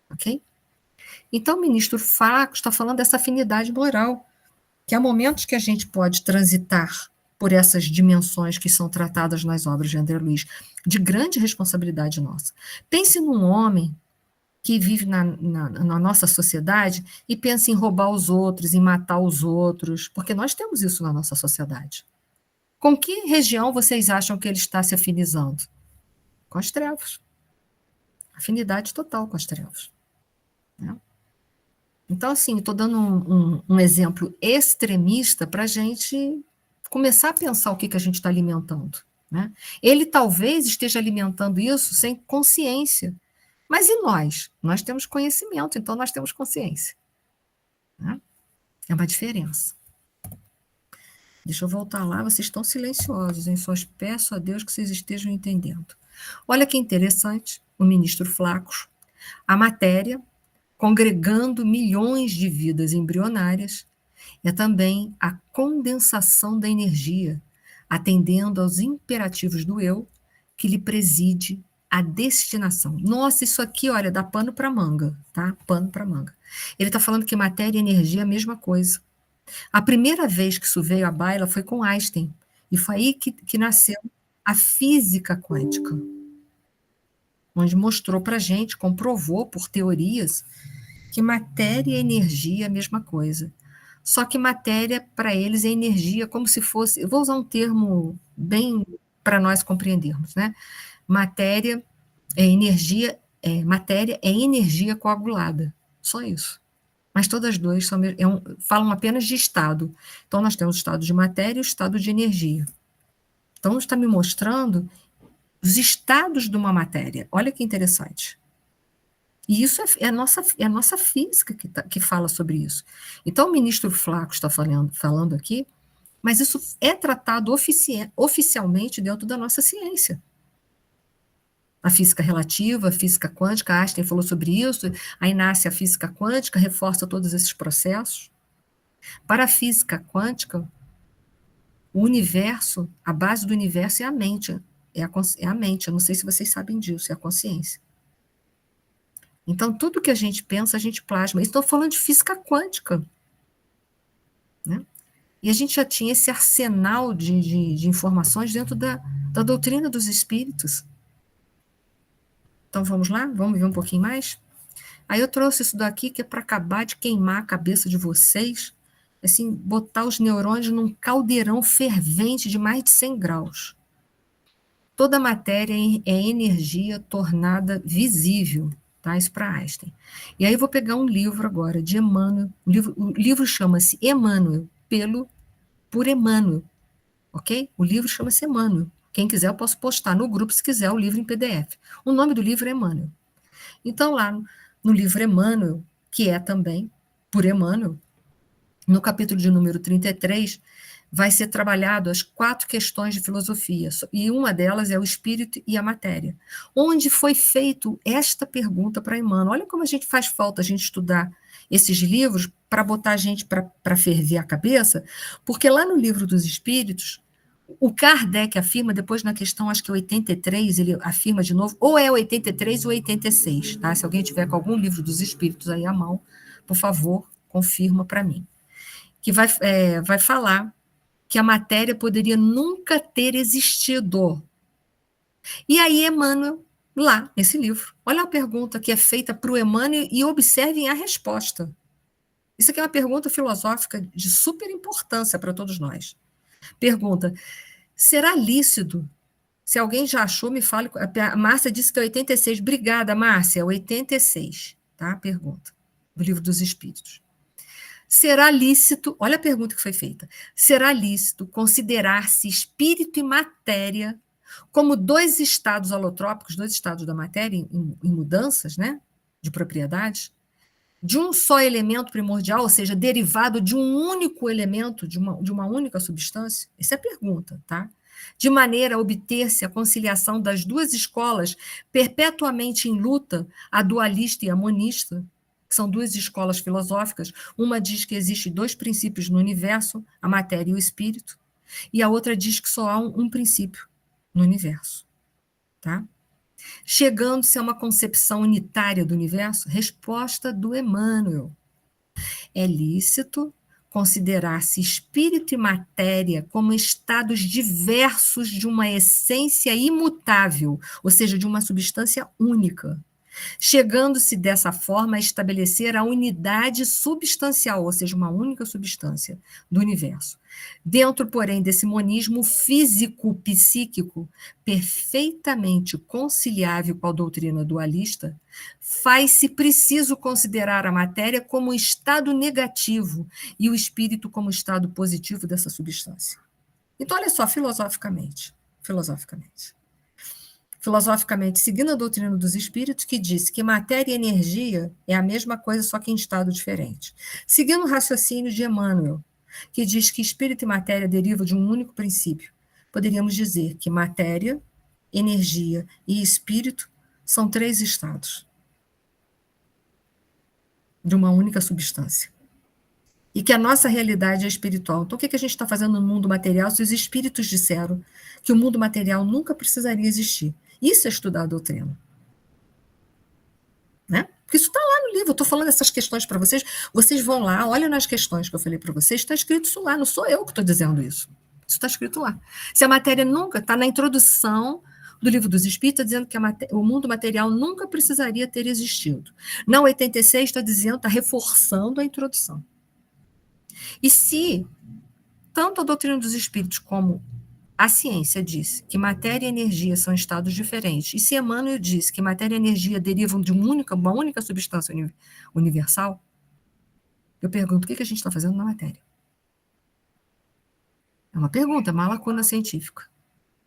Ok? Então, o ministro Flacos está falando dessa afinidade moral, que há momentos que a gente pode transitar por essas dimensões que são tratadas nas obras de André Luiz, de grande responsabilidade nossa. Pense num homem que vive na nossa sociedade e pensa em roubar os outros, em matar os outros, porque nós temos isso na nossa sociedade. Com que região vocês acham que ele está se afinizando? Com as trevas. Afinidade total com as trevas. Né? Então, assim, estou dando um exemplo extremista para a gente começar a pensar o que a gente está alimentando. Né? Ele talvez esteja alimentando isso sem consciência. Mas e nós? Nós temos conhecimento, então nós temos consciência. Né? É uma diferença. Deixa eu voltar lá, vocês estão silenciosos, hein? Só peço a Deus que vocês estejam entendendo. Olha que interessante, o ministro Flacos, a matéria, congregando milhões de vidas embrionárias, é também a condensação da energia, atendendo aos imperativos do eu, que lhe preside a destinação. Nossa, isso aqui, olha, dá pano para manga, tá? Pano para manga. Ele está falando que matéria e energia é a mesma coisa. A primeira vez que isso veio à baila foi com Einstein, e foi aí que nasceu a física quântica, onde mostrou para a gente, comprovou por teorias, que matéria e energia é a mesma coisa. Só que matéria, para eles, é energia como se fosse, eu vou usar um termo bem para nós compreendermos, né? Matéria é energia, matéria é energia coagulada, só isso. Mas todas as duas falam apenas de estado. Então, nós temos o estado de matéria e o estado de energia. Então, está me mostrando os estados de uma matéria. Olha que interessante. E isso é a nossa física que fala sobre isso. Então, o ministro Flacos está falando aqui, mas isso é tratado oficialmente dentro da nossa ciência. A física relativa, a física quântica, Einstein falou sobre isso, aí nasce a física quântica, reforça todos esses processos. Para a física quântica, o universo, a base do universo é a mente, é a mente, eu não sei se vocês sabem disso, é a consciência. Então, tudo que a gente pensa, a gente plasma. Estou falando de física quântica. Né? E a gente já tinha esse arsenal de informações dentro da doutrina dos espíritos. Então, vamos lá? Vamos ver um pouquinho mais? Aí eu trouxe isso daqui que é para acabar de queimar a cabeça de vocês, assim, botar os neurônios num caldeirão fervente de mais de 100 graus. Toda matéria é energia tornada visível, tá? Isso para Einstein. E aí eu vou pegar um livro agora, de Emmanuel, o livro chama-se Emmanuel, por Emmanuel, ok? O livro chama-se Emmanuel. Quem quiser, eu posso postar no grupo, se quiser, o livro em PDF. O nome do livro é Emmanuel. Então, lá no livro Emmanuel, que é também por Emmanuel, no capítulo de número 33, vai ser trabalhado as 4 questões de filosofia, e uma delas é o espírito e a matéria, onde foi feito esta pergunta para Emmanuel. Olha como a gente faz falta a gente estudar esses livros para botar a gente para ferver a cabeça, porque lá no livro dos espíritos, o Kardec afirma, depois na questão, acho que 83, ele afirma de novo, ou é 83 ou 86, tá? Se alguém tiver com algum livro dos espíritos aí à mão, por favor, confirma para mim. Que vai falar que a matéria poderia nunca ter existido. E aí Emmanuel lá, nesse livro. Olha a pergunta que é feita para o Emmanuel e observem a resposta. Isso aqui é uma pergunta filosófica de super importância para todos nós. Pergunta, será lícito? Se alguém já achou, me fale. A Márcia disse que é 86. Obrigada, Márcia, 86. Tá? Pergunta, do Livro dos Espíritos. Será lícito, olha a pergunta que foi feita, será lícito considerar-se espírito e matéria como dois estados holotrópicos, dois estados da matéria em mudanças, né, de propriedades, de um só elemento primordial, ou seja, derivado de um único elemento, de uma única substância? Essa é a pergunta, tá? De maneira a obter-se a conciliação das duas escolas perpetuamente em luta, a dualista e a monista, que são duas escolas filosóficas. Uma diz que existem dois princípios no universo, a matéria e o espírito, e a outra diz que só há um princípio no universo. Tá? Chegando-se a uma concepção unitária do universo, resposta do Emmanuel. É lícito considerar-se espírito e matéria como estados diversos de uma essência imutável, ou seja, de uma substância única, chegando-se dessa forma a estabelecer a unidade substancial, ou seja, uma única substância do universo. Dentro, porém, desse monismo físico-psíquico, perfeitamente conciliável com a doutrina dualista, faz-se preciso considerar a matéria como estado negativo e o espírito como estado positivo dessa substância. Então, olha só, filosoficamente, seguindo a doutrina dos espíritos, que diz que matéria e energia é a mesma coisa, só que em estado diferente. Seguindo o raciocínio de Emmanuel, que diz que espírito e matéria derivam de um único princípio, poderíamos dizer que matéria, energia e espírito são três estados de uma única substância. E que a nossa realidade é espiritual. Então, o que a gente está fazendo no mundo material se os espíritos disseram que o mundo material nunca precisaria existir? Isso é estudar a doutrina. Né? Porque isso está lá no livro. Eu estou falando essas questões para vocês. Vocês vão lá, olhem nas questões que eu falei para vocês, está escrito isso lá. Não sou eu que estou dizendo isso. Isso está escrito lá. Se a matéria nunca, está na introdução do Livro dos Espíritos, dizendo que o mundo material nunca precisaria ter existido. Na 86 está dizendo, está reforçando a introdução. E se tanto a doutrina dos espíritos como a ciência diz que matéria e energia são estados diferentes, e se Emmanuel diz que matéria e energia derivam de uma única substância universal, eu pergunto, o que a gente está fazendo na matéria? É uma pergunta, é uma lacuna científica.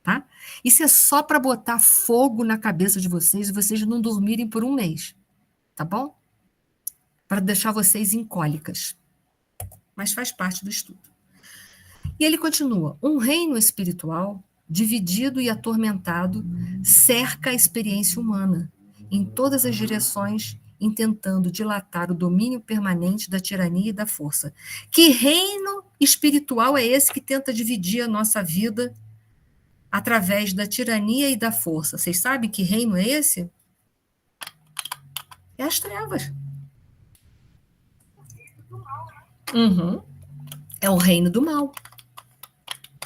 Tá? Isso é só para botar fogo na cabeça de vocês e vocês não dormirem por um mês. Tá bom? Para deixar vocês em cólicas. Mas faz parte do estudo. E ele continua, um reino espiritual, dividido e atormentado, cerca a experiência humana, em todas as direções, intentando dilatar o domínio permanente da tirania e da força. Que reino espiritual é esse que tenta dividir a nossa vida através da tirania e da força? Vocês sabem que reino é esse? É as trevas. É o reino do mal,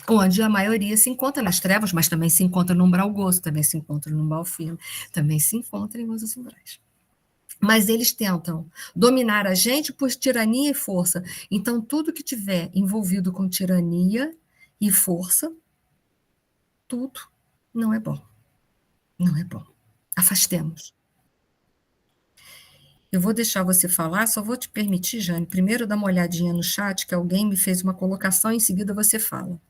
onde a maioria se encontra nas trevas, mas também se encontra no umbral gozo, também se encontra no umbral firme, também se encontra em outros umbrais. Mas eles tentam dominar a gente por tirania e força. Então, tudo que tiver envolvido com tirania e força, tudo não é bom. Não é bom. Afastemos. Eu vou deixar você falar, só vou te permitir, Jane, primeiro dar uma olhadinha no chat, que alguém me fez uma colocação, em seguida você fala.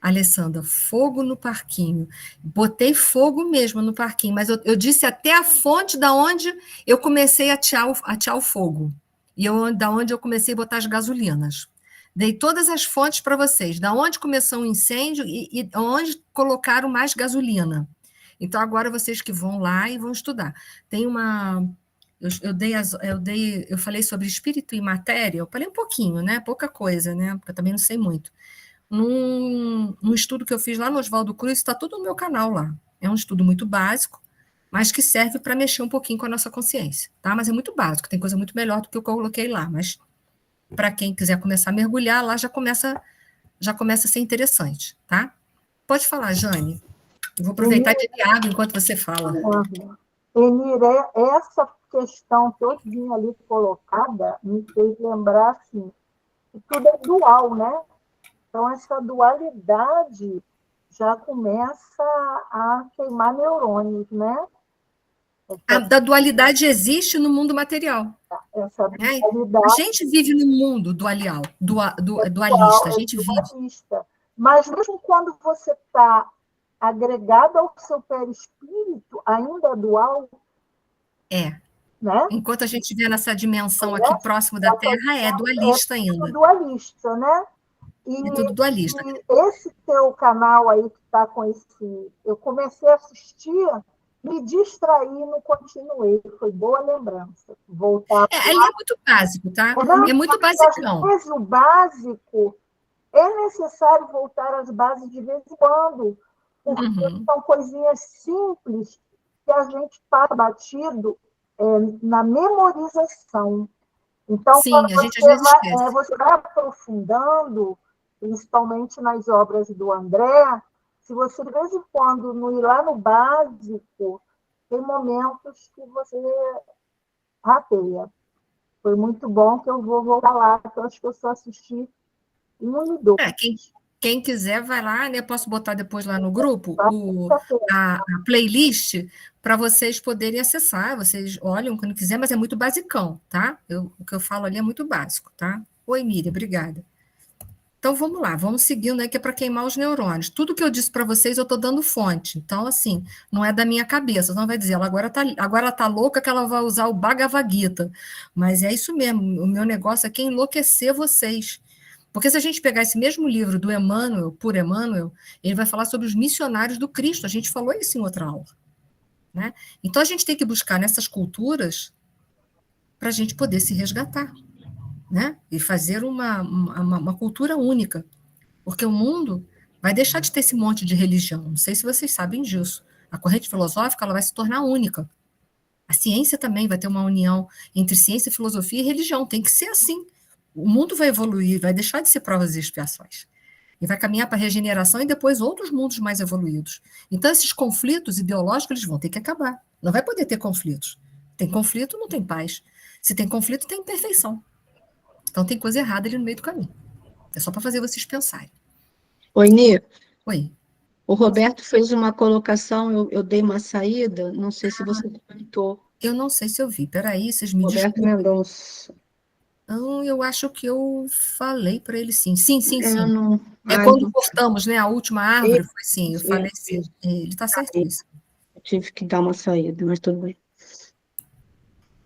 Alessandra, fogo no parquinho. Botei fogo mesmo no parquinho, mas eu disse até a fonte da onde eu comecei a atear o fogo. E da onde eu comecei a botar as gasolinas. Dei todas as fontes para vocês, da onde começou o incêndio e onde colocaram mais gasolina. Então, agora vocês que vão lá e vão estudar. Tem uma... Eu falei sobre espírito e matéria, eu falei um pouquinho, né? Pouca coisa, né? Porque eu também não sei muito. Num estudo que eu fiz lá no Oswaldo Cruz, está tudo no meu canal lá. É um estudo muito básico, mas que serve para mexer um pouquinho com a nossa consciência, tá? Mas é muito básico, tem coisa muito melhor do que o que eu coloquei lá, mas para quem quiser começar a mergulhar, lá já começa a ser interessante, tá? Pode falar, Jane. Eu vou aproveitar de beber água enquanto você fala. Enir, essa questão todinha ali colocada me fez lembrar assim, que tudo é dual, né? Então, essa dualidade já começa a queimar neurônios, né? Da dualidade existe no mundo material. Essa Né? dualidade A gente vive num mundo dualista, a gente vive. dualista. Mas mesmo quando você está agregado ao seu perispírito, ainda é dual, né? Enquanto a gente estiver nessa dimensão aqui próximo da Terra, é dualista ainda. É dualista, né? É tudo dualista. E esse teu canal aí que está com esse... Eu comecei a assistir, me distraí e não continuei. Foi boa lembrança. Voltar. Ele é muito básico, tá? É muito basicão. Às vezes o básico é necessário voltar às bases de vez em quando, porque são coisinhas simples que a gente passa batido na memorização. Então, sim, a gente às vezes esquece. Você vai aprofundando, principalmente nas obras do André, se você de vez em quando não ir lá no básico, tem momentos que você rateia. Foi muito bom que eu vou voltar lá, porque eu acho que eu só assisti 1 e 2. Quem quiser, vai lá, né? Posso botar depois lá no grupo a playlist para vocês poderem acessar. Vocês olham quando quiser, mas é muito basicão, tá? O que eu falo ali é muito básico, tá? Oi, Miriam, obrigada. Então, vamos lá, vamos seguindo aí, que é para queimar os neurônios. Tudo que eu disse para vocês, eu estou dando fonte. Então, assim, não é da minha cabeça. Não vai dizer, ela agora tá louca que ela vai usar o Bhagavad Gita. Mas é isso mesmo, o meu negócio é que enlouquecer vocês. Porque se a gente pegar esse mesmo livro do Emmanuel, por Emmanuel, ele vai falar sobre os missionários do Cristo. A gente falou isso em outra aula. Né? Então, a gente tem que buscar nessas culturas para a gente poder se resgatar. Né? E fazer uma cultura única. Porque o mundo vai deixar de ter esse monte de religião. Não sei se vocês sabem disso. A corrente filosófica ela vai se tornar única. A ciência também vai ter uma união entre ciência, filosofia e religião. Tem que ser assim. O mundo vai evoluir, vai deixar de ser provas e expiações. E vai caminhar para a regeneração e depois outros mundos mais evoluídos. Então, esses conflitos ideológicos eles vão ter que acabar. Não vai poder ter conflitos. Tem conflito, não tem paz. Se tem conflito, tem imperfeição. Então, tem coisa errada ali no meio do caminho. É só para fazer vocês pensarem. Oi, Nir. Oi. O Roberto fez uma colocação, eu dei uma saída, não sei se você comentou. Eu não sei se eu vi. Peraí, vocês me Roberto desculpem. Mendonça. Não, eu acho que eu falei para ele sim. Sim. Não... quando cortamos, né? A última árvore, foi sim, eu falei sim. Isso. Ele está certíssimo. Eu tive que dar uma saída, mas tudo bem.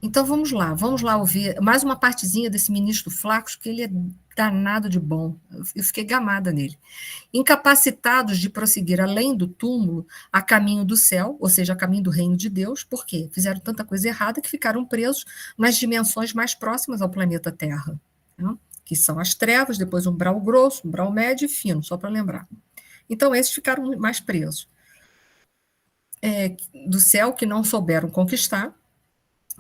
Então vamos lá ouvir mais uma partezinha desse ministro Flacos, que ele é danado de bom. Eu fiquei gamada nele. Incapacitados de prosseguir além do túmulo a caminho do céu, ou seja, a caminho do reino de Deus, por quê? Fizeram tanta coisa errada que ficaram presos nas dimensões mais próximas ao planeta Terra, né? Que são as trevas, depois um umbral grosso, um umbral médio e fino, só para lembrar. Então, esses ficaram mais presos. Do céu que não souberam conquistar,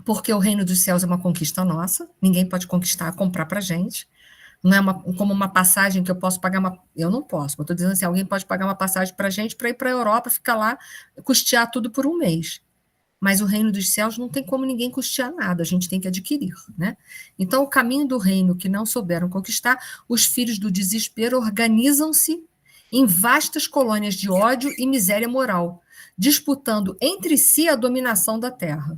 porque o reino dos céus é uma conquista nossa, ninguém pode conquistar, comprar para a gente. Não é como uma passagem que eu posso pagar eu não posso, eu estou dizendo assim, alguém pode pagar uma passagem para a gente para ir para a Europa, ficar lá, custear tudo por um mês. Mas o reino dos céus não tem como ninguém custear nada, a gente tem que adquirir, né? Então, o caminho do reino que não souberam conquistar, os filhos do desespero organizam-se em vastas colônias de ódio e miséria moral, disputando entre si a dominação da terra.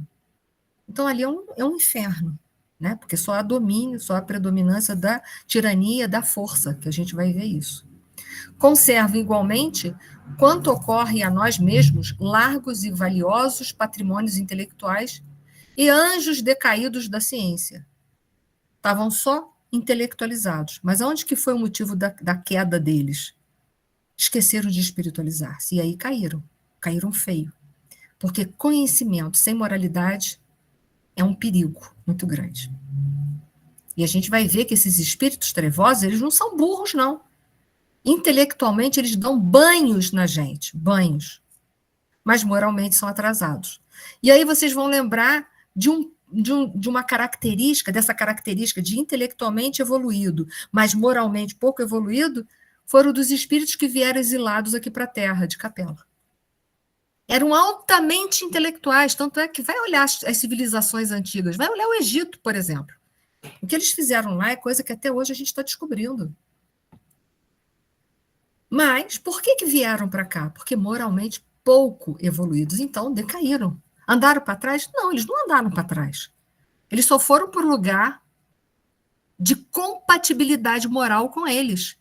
Então, ali é um inferno, né? Porque só há domínio, só há predominância da tirania, da força, que a gente vai ver isso. Conserva, igualmente, quanto ocorre a nós mesmos, largos e valiosos patrimônios intelectuais e anjos decaídos da ciência. Estavam só intelectualizados. Mas onde que foi o motivo da queda deles? Esqueceram de espiritualizar-se, e aí caíram feio. Porque conhecimento sem moralidade é um perigo muito grande. E a gente vai ver que esses espíritos trevosos, eles não são burros, não. Intelectualmente, eles dão banhos na gente, banhos. Mas moralmente são atrasados. E aí vocês vão lembrar de uma característica, dessa característica de intelectualmente evoluído, mas moralmente pouco evoluído, foram dos espíritos que vieram exilados aqui para a Terra, de Capela. Eram altamente intelectuais, tanto é que vai olhar as civilizações antigas, vai olhar o Egito, por exemplo. O que eles fizeram lá é coisa que até hoje a gente está descobrindo. Mas por que vieram para cá? Porque moralmente pouco evoluídos, então decaíram. Andaram para trás? Não, eles não andaram para trás. Eles só foram para o lugar de compatibilidade moral com eles.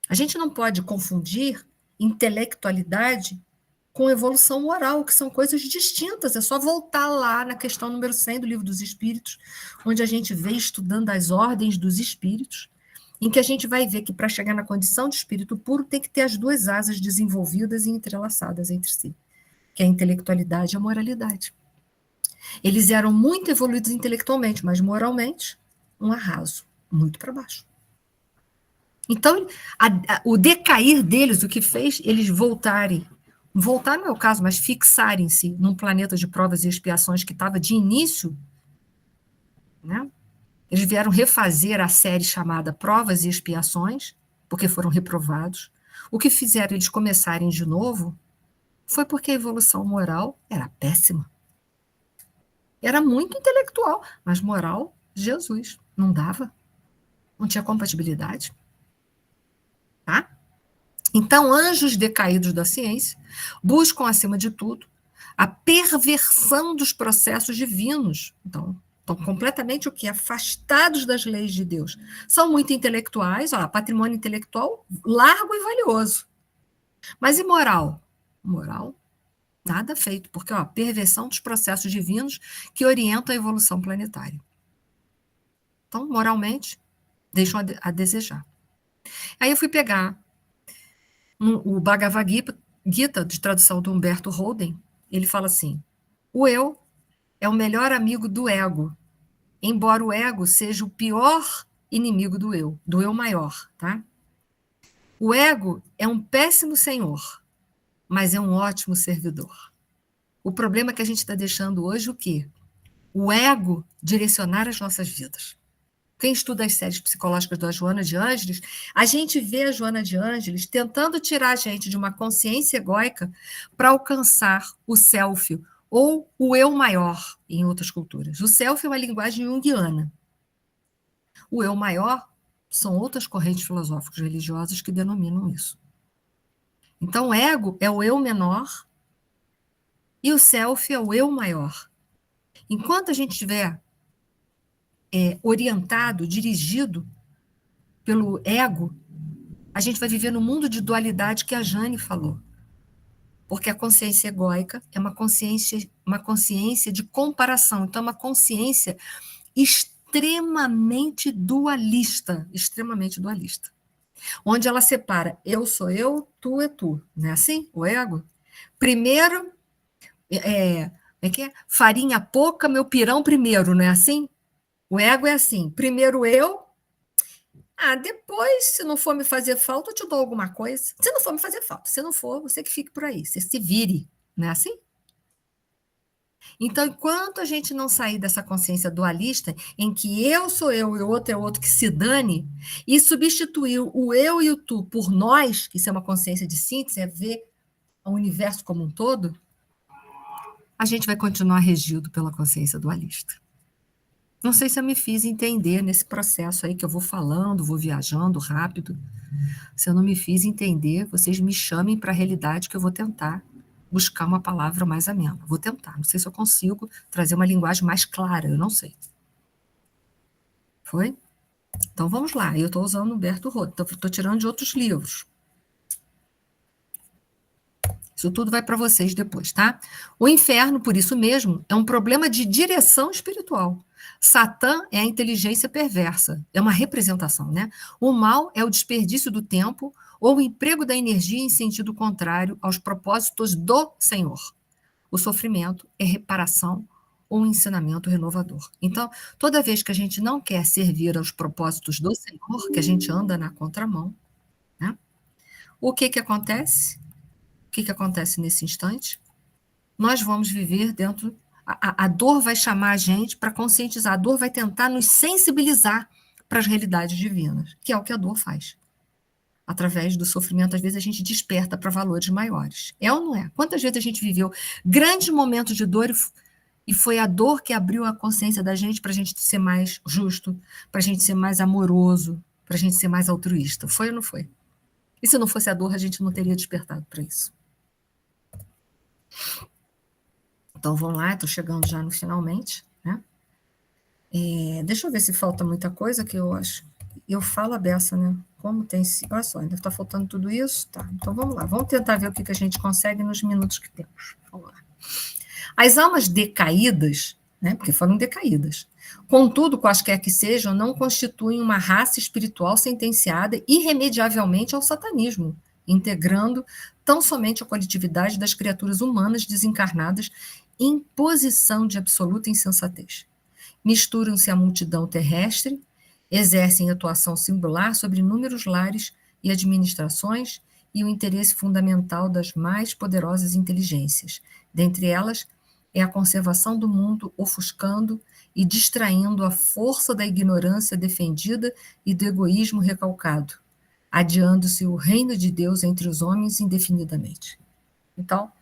A gente não pode confundir intelectualidade com evolução moral, que são coisas distintas. É só voltar lá na questão número 100 do Livro dos Espíritos, onde a gente vê estudando as ordens dos espíritos, em que a gente vai ver que para chegar na condição de espírito puro tem que ter as duas asas desenvolvidas e entrelaçadas entre si, que é a intelectualidade e a moralidade. Eles eram muito evoluídos intelectualmente, mas moralmente, um arraso, muito para baixo. Então, o decair deles, o que fez eles voltarem, voltar não é o caso, mas fixarem-se num planeta de provas e expiações que estava de início, né? Eles vieram refazer a série chamada Provas e Expiações, porque foram reprovados. O que fizeram eles começarem de novo foi porque a evolução moral era péssima. Era muito intelectual, mas moral, Jesus, não dava. Não tinha compatibilidade. Tá? Então, anjos decaídos da ciência buscam, acima de tudo, a perversão dos processos divinos. Então, estão completamente o quê? Afastados das leis de Deus. São muito intelectuais, ó, patrimônio intelectual largo e valioso. Mas e moral? Moral, nada feito, porque ó, perversão dos processos divinos que orientam a evolução planetária. Então, moralmente, deixam a desejar. Aí eu fui pegar o Bhagavad Gita, de tradução do Humberto Holden, ele fala assim, o eu é o melhor amigo do ego, embora o ego seja o pior inimigo do eu maior, tá? O ego é um péssimo senhor, mas é um ótimo servidor. O problema é que a gente está deixando hoje o quê? O ego direcionar as nossas vidas. Quem estuda as séries psicológicas da Joana de Ângeles, a gente vê a Joana de Ângeles tentando tirar a gente de uma consciência egóica para alcançar o self, ou o eu maior, em outras culturas. O self é uma linguagem junguiana. O eu maior são outras correntes filosóficas religiosas que denominam isso. Então, o ego é o eu menor e o self é o eu maior. Enquanto a gente estiver orientado, dirigido pelo ego, a gente vai viver no mundo de dualidade que a Jane falou. Porque a consciência egóica é uma consciência de comparação. Então, é uma consciência extremamente dualista. Onde ela separa eu sou eu, tu é tu. Não é assim? O ego. Primeiro, farinha pouca, meu pirão primeiro, não é assim? O ego é assim, primeiro eu, depois, se não for me fazer falta, eu te dou alguma coisa. Se não for me fazer falta, se não for, você que fique por aí, você se vire, não é assim? Então, enquanto a gente não sair dessa consciência dualista, em que eu sou eu e o outro é o outro que se dane, e substituir o eu e o tu por nós, que isso é uma consciência de síntese, é ver o universo como um todo, a gente vai continuar regido pela consciência dualista. Não sei se eu me fiz entender nesse processo aí que eu vou falando, vou viajando rápido. Se eu não me fiz entender, vocês me chamem para a realidade que eu vou tentar buscar uma palavra mais amena. Vou tentar, não sei se eu consigo trazer uma linguagem mais clara, eu não sei. Foi? Então vamos lá, eu estou usando Humberto Roth, estou tirando de outros livros. Isso tudo vai para vocês depois, tá? O inferno, por isso mesmo, é um problema de direção espiritual. Satã é a inteligência perversa, é uma representação, né? O mal é o desperdício do tempo ou o emprego da energia em sentido contrário aos propósitos do Senhor. O sofrimento é reparação ou um ensinamento renovador. Então, toda vez que a gente não quer servir aos propósitos do Senhor, que a gente anda na contramão, né? O que acontece? O que acontece nesse instante? Nós vamos viver dentro... A dor vai chamar a gente para conscientizar. A dor vai tentar nos sensibilizar para as realidades divinas, que é o que a dor faz. através do sofrimento, às vezes a gente desperta para valores maiores. É ou não é? Quantas vezes a gente viveu grandes momentos de dor e foi a dor que abriu a consciência da gente para a gente ser mais justo, para a gente ser mais amoroso, para a gente ser mais altruísta. Foi ou não foi? E se não fosse a dor, a gente não teria despertado para isso. Então, vamos lá, estou chegando já no finalmente, né? Deixa eu ver se falta muita coisa, que eu acho. Eu falo a beça, né? Como tem... Olha só, ainda está faltando tudo isso? Tá, então vamos lá. Vamos tentar ver o que a gente consegue nos minutos que temos. Vamos lá. As almas decaídas, né? Porque foram decaídas, contudo, quaisquer que sejam, não constituem uma raça espiritual sentenciada irremediavelmente ao satanismo, integrando tão somente a coletividade das criaturas humanas desencarnadas em posição de absoluta insensatez. Misturam-se à multidão terrestre, exercem atuação singular sobre inúmeros lares e administrações e o interesse fundamental das mais poderosas inteligências. Dentre elas, é a conservação do mundo, ofuscando e distraindo a força da ignorância defendida e do egoísmo recalcado, adiando-se o reino de Deus entre os homens indefinidamente. Então,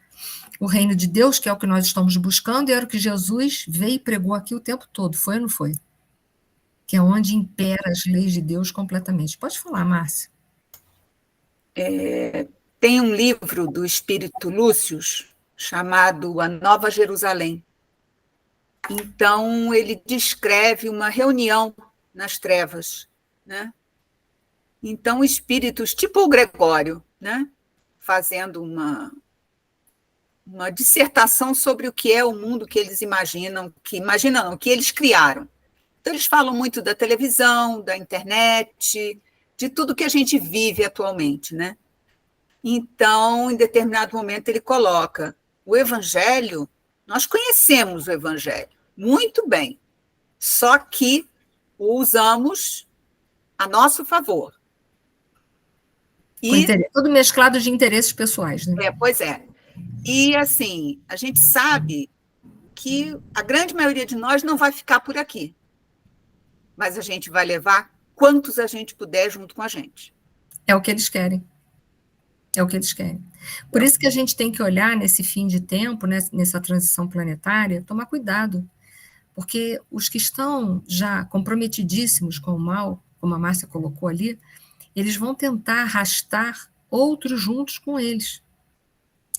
o reino de Deus, que é o que nós estamos buscando, era o que Jesus veio e pregou aqui o tempo todo, foi ou não foi? Que é onde impera as leis de Deus completamente. Pode falar, Márcia. Tem um livro do Espírito Lúcio chamado A Nova Jerusalém. Então, ele descreve uma reunião nas trevas, né? Então, espíritos tipo o Gregório, né? Fazendo uma dissertação sobre o que é o mundo que eles imaginam, que eles criaram. Então, eles falam muito da televisão, da internet, de tudo que a gente vive atualmente, né? Então, em determinado momento, ele coloca o Evangelho, nós conhecemos o Evangelho muito bem, só que o usamos a nosso favor. Tudo mesclado de interesses pessoais, né? Pois é. E, assim, a gente sabe que a grande maioria de nós não vai ficar por aqui, mas a gente vai levar quantos a gente puder junto com a gente. É o que eles querem. É o que eles querem. Por isso que a gente tem que olhar nesse fim de tempo, né, nessa transição planetária, tomar cuidado, porque os que estão já comprometidíssimos com o mal, como a Márcia colocou ali, eles vão tentar arrastar outros juntos com eles.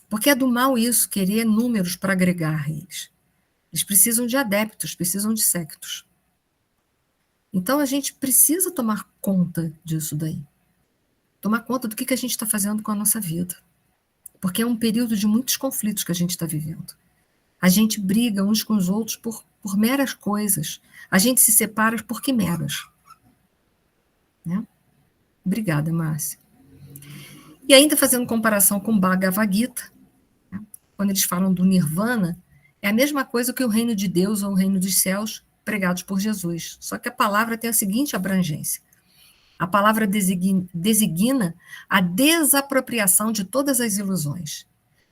Porque é do mal isso, querer números para agregar a eles. Eles precisam de adeptos, precisam de sectos. Então, a gente precisa tomar conta disso daí. Tomar conta do que a gente está fazendo com a nossa vida. Porque é um período de muitos conflitos que a gente está vivendo. A gente briga uns com os outros por meras coisas. A gente se separa por quimeras. Né? Obrigada, Márcia. E ainda fazendo comparação com o Bhagavad Gita, né? Quando eles falam do Nirvana, é a mesma coisa que o reino de Deus ou o reino dos céus pregados por Jesus. Só que a palavra tem a seguinte abrangência. A palavra designa a desapropriação de todas as ilusões.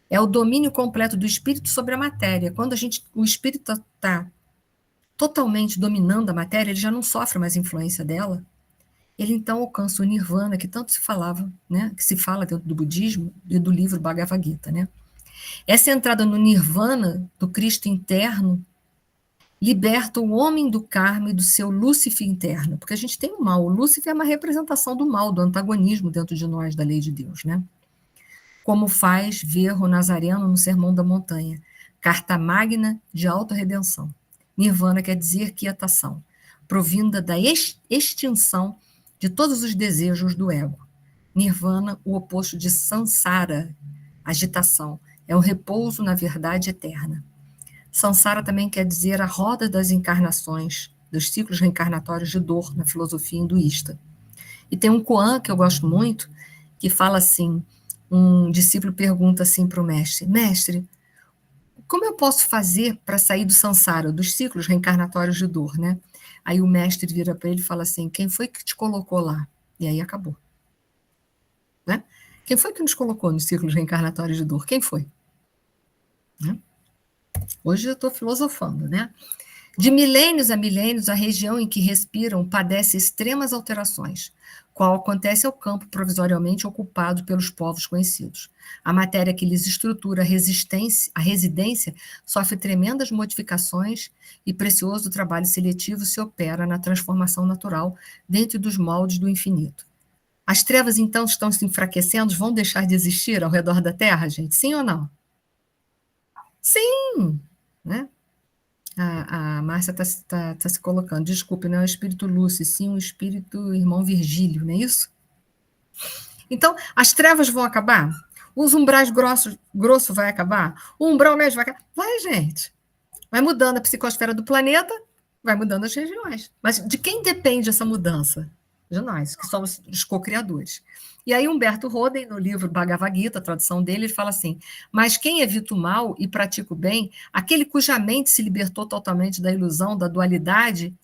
É o domínio completo do espírito sobre a matéria. Quando o espírito está totalmente dominando a matéria, ele já não sofre mais influência dela. Ele então alcança o nirvana, que tanto se falava, né, que se fala dentro do budismo e do livro Bhagavad Gita, né? Essa entrada no nirvana do Cristo interno liberta o homem do karma e do seu Lúcifer interno, porque a gente tem o mal. O Lúcifer é uma representação do mal, do antagonismo dentro de nós, da lei de Deus, né? Como faz ver o Nazareno no Sermão da Montanha, carta magna de autorredenção. Nirvana quer dizer quietação, provinda da extinção de todos os desejos do ego. Nirvana, o oposto de samsara, agitação, é o repouso na verdade eterna. Samsara também quer dizer a roda das encarnações, dos ciclos reencarnatórios de dor na filosofia hinduísta. E tem um koan que eu gosto muito, que fala assim, um discípulo pergunta assim para o mestre, mestre, como eu posso fazer para sair do samsara, dos ciclos reencarnatórios de dor, né? Aí o mestre vira para ele e fala assim, quem foi que te colocou lá? E aí acabou. Né? Quem foi que nos colocou nos ciclos reencarnatórios de dor? Quem foi? Né? Hoje eu estou filosofando, né? De milênios a milênios, a região em que respiram padece extremas alterações, qual acontece ao campo provisoriamente ocupado pelos povos conhecidos. A matéria que lhes estrutura a residência sofre tremendas modificações e precioso trabalho seletivo se opera na transformação natural dentro dos moldes do infinito. As trevas, então, estão se enfraquecendo, vão deixar de existir ao redor da Terra, gente? Sim ou não? Sim! Né? A Márcia está se colocando. Desculpe, não é o espírito Lúcio, sim o espírito irmão Virgílio, não é isso? Então, as trevas vão acabar? Os umbrais grosso vai acabar? O umbral médio vai acabar? Vai, gente. Vai mudando a psicosfera do planeta, vai mudando as regiões. Mas de quem depende essa mudança? De nós, que somos os co-criadores. E aí Humberto Roden, no livro Bhagavad Gita, a tradução dele, ele fala assim, mas quem evita o mal e pratica o bem, aquele cuja mente se libertou totalmente da ilusão, da dualidade,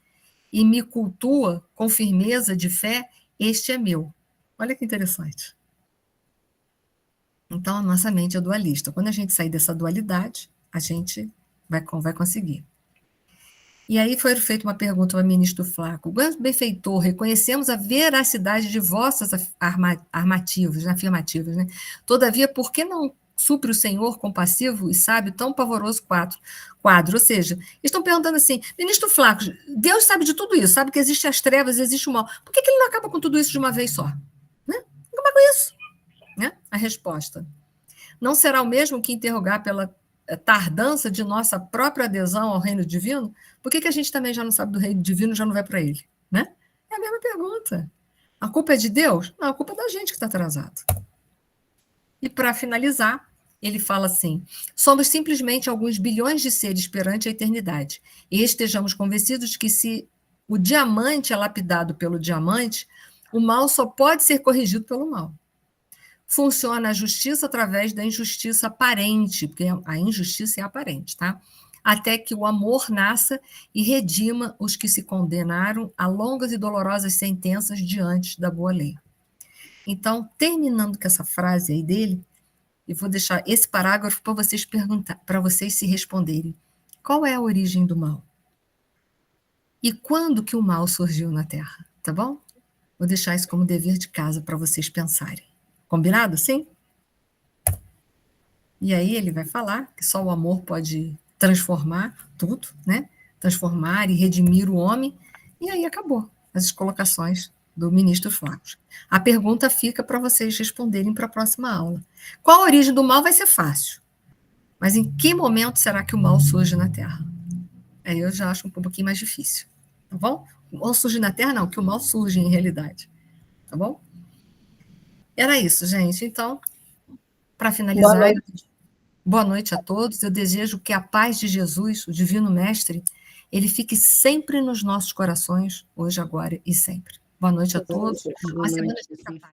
e me cultua com firmeza de fé, este é meu. Olha que interessante. Então, a nossa mente é dualista. Quando a gente sair dessa dualidade, a gente vai conseguir. E aí foi feita uma pergunta ao ministro Flaco. Benfeitor, reconhecemos a veracidade de vossas afirmativas, né? Todavia, por que não supre o Senhor compassivo e sábio tão pavoroso quadro? Ou seja, estão perguntando assim, ministro Flaco, Deus sabe de tudo isso, sabe que existem as trevas, existe o mal. Por que ele não acaba com tudo isso de uma vez só? Né? Acaba com isso. Né? A resposta. Não será o mesmo que interrogar pela tardança de nossa própria adesão ao reino divino? Por que a gente também já não sabe do reino divino e já não vai para ele? Né? É a mesma pergunta. A culpa é de Deus? Não, a culpa é da gente que está atrasado. E para finalizar, ele fala assim, somos simplesmente alguns bilhões de seres perante a eternidade, e estejamos convencidos de que se o diamante é lapidado pelo diamante, o mal só pode ser corrigido pelo mal. Funciona a justiça através da injustiça aparente, porque a injustiça é aparente, tá? Até que o amor nasça e redima os que se condenaram a longas e dolorosas sentenças diante da boa lei. Então, terminando com essa frase aí dele, eu vou deixar esse parágrafo para vocês para vocês se responderem. Qual é a origem do mal? E quando que o mal surgiu na Terra? Tá bom? Vou deixar isso como dever de casa para vocês pensarem. Combinado? Sim? E aí ele vai falar que só o amor pode transformar tudo, né? Transformar e redimir o homem. E aí acabou as colocações do ministro Flacos. A pergunta fica para vocês responderem para a próxima aula. Qual a origem do mal vai ser fácil. Mas em que momento será que o mal surge na Terra? Aí eu já acho um pouquinho mais difícil. Tá bom? O mal surge na Terra, não, que o mal surge em realidade. Tá bom? Era isso, gente. Então, para finalizar, boa noite a todos. Eu desejo que a paz de Jesus, o Divino Mestre, ele fique sempre nos nossos corações, hoje, agora e sempre. Boa noite a todos. Uma semana de trabalho.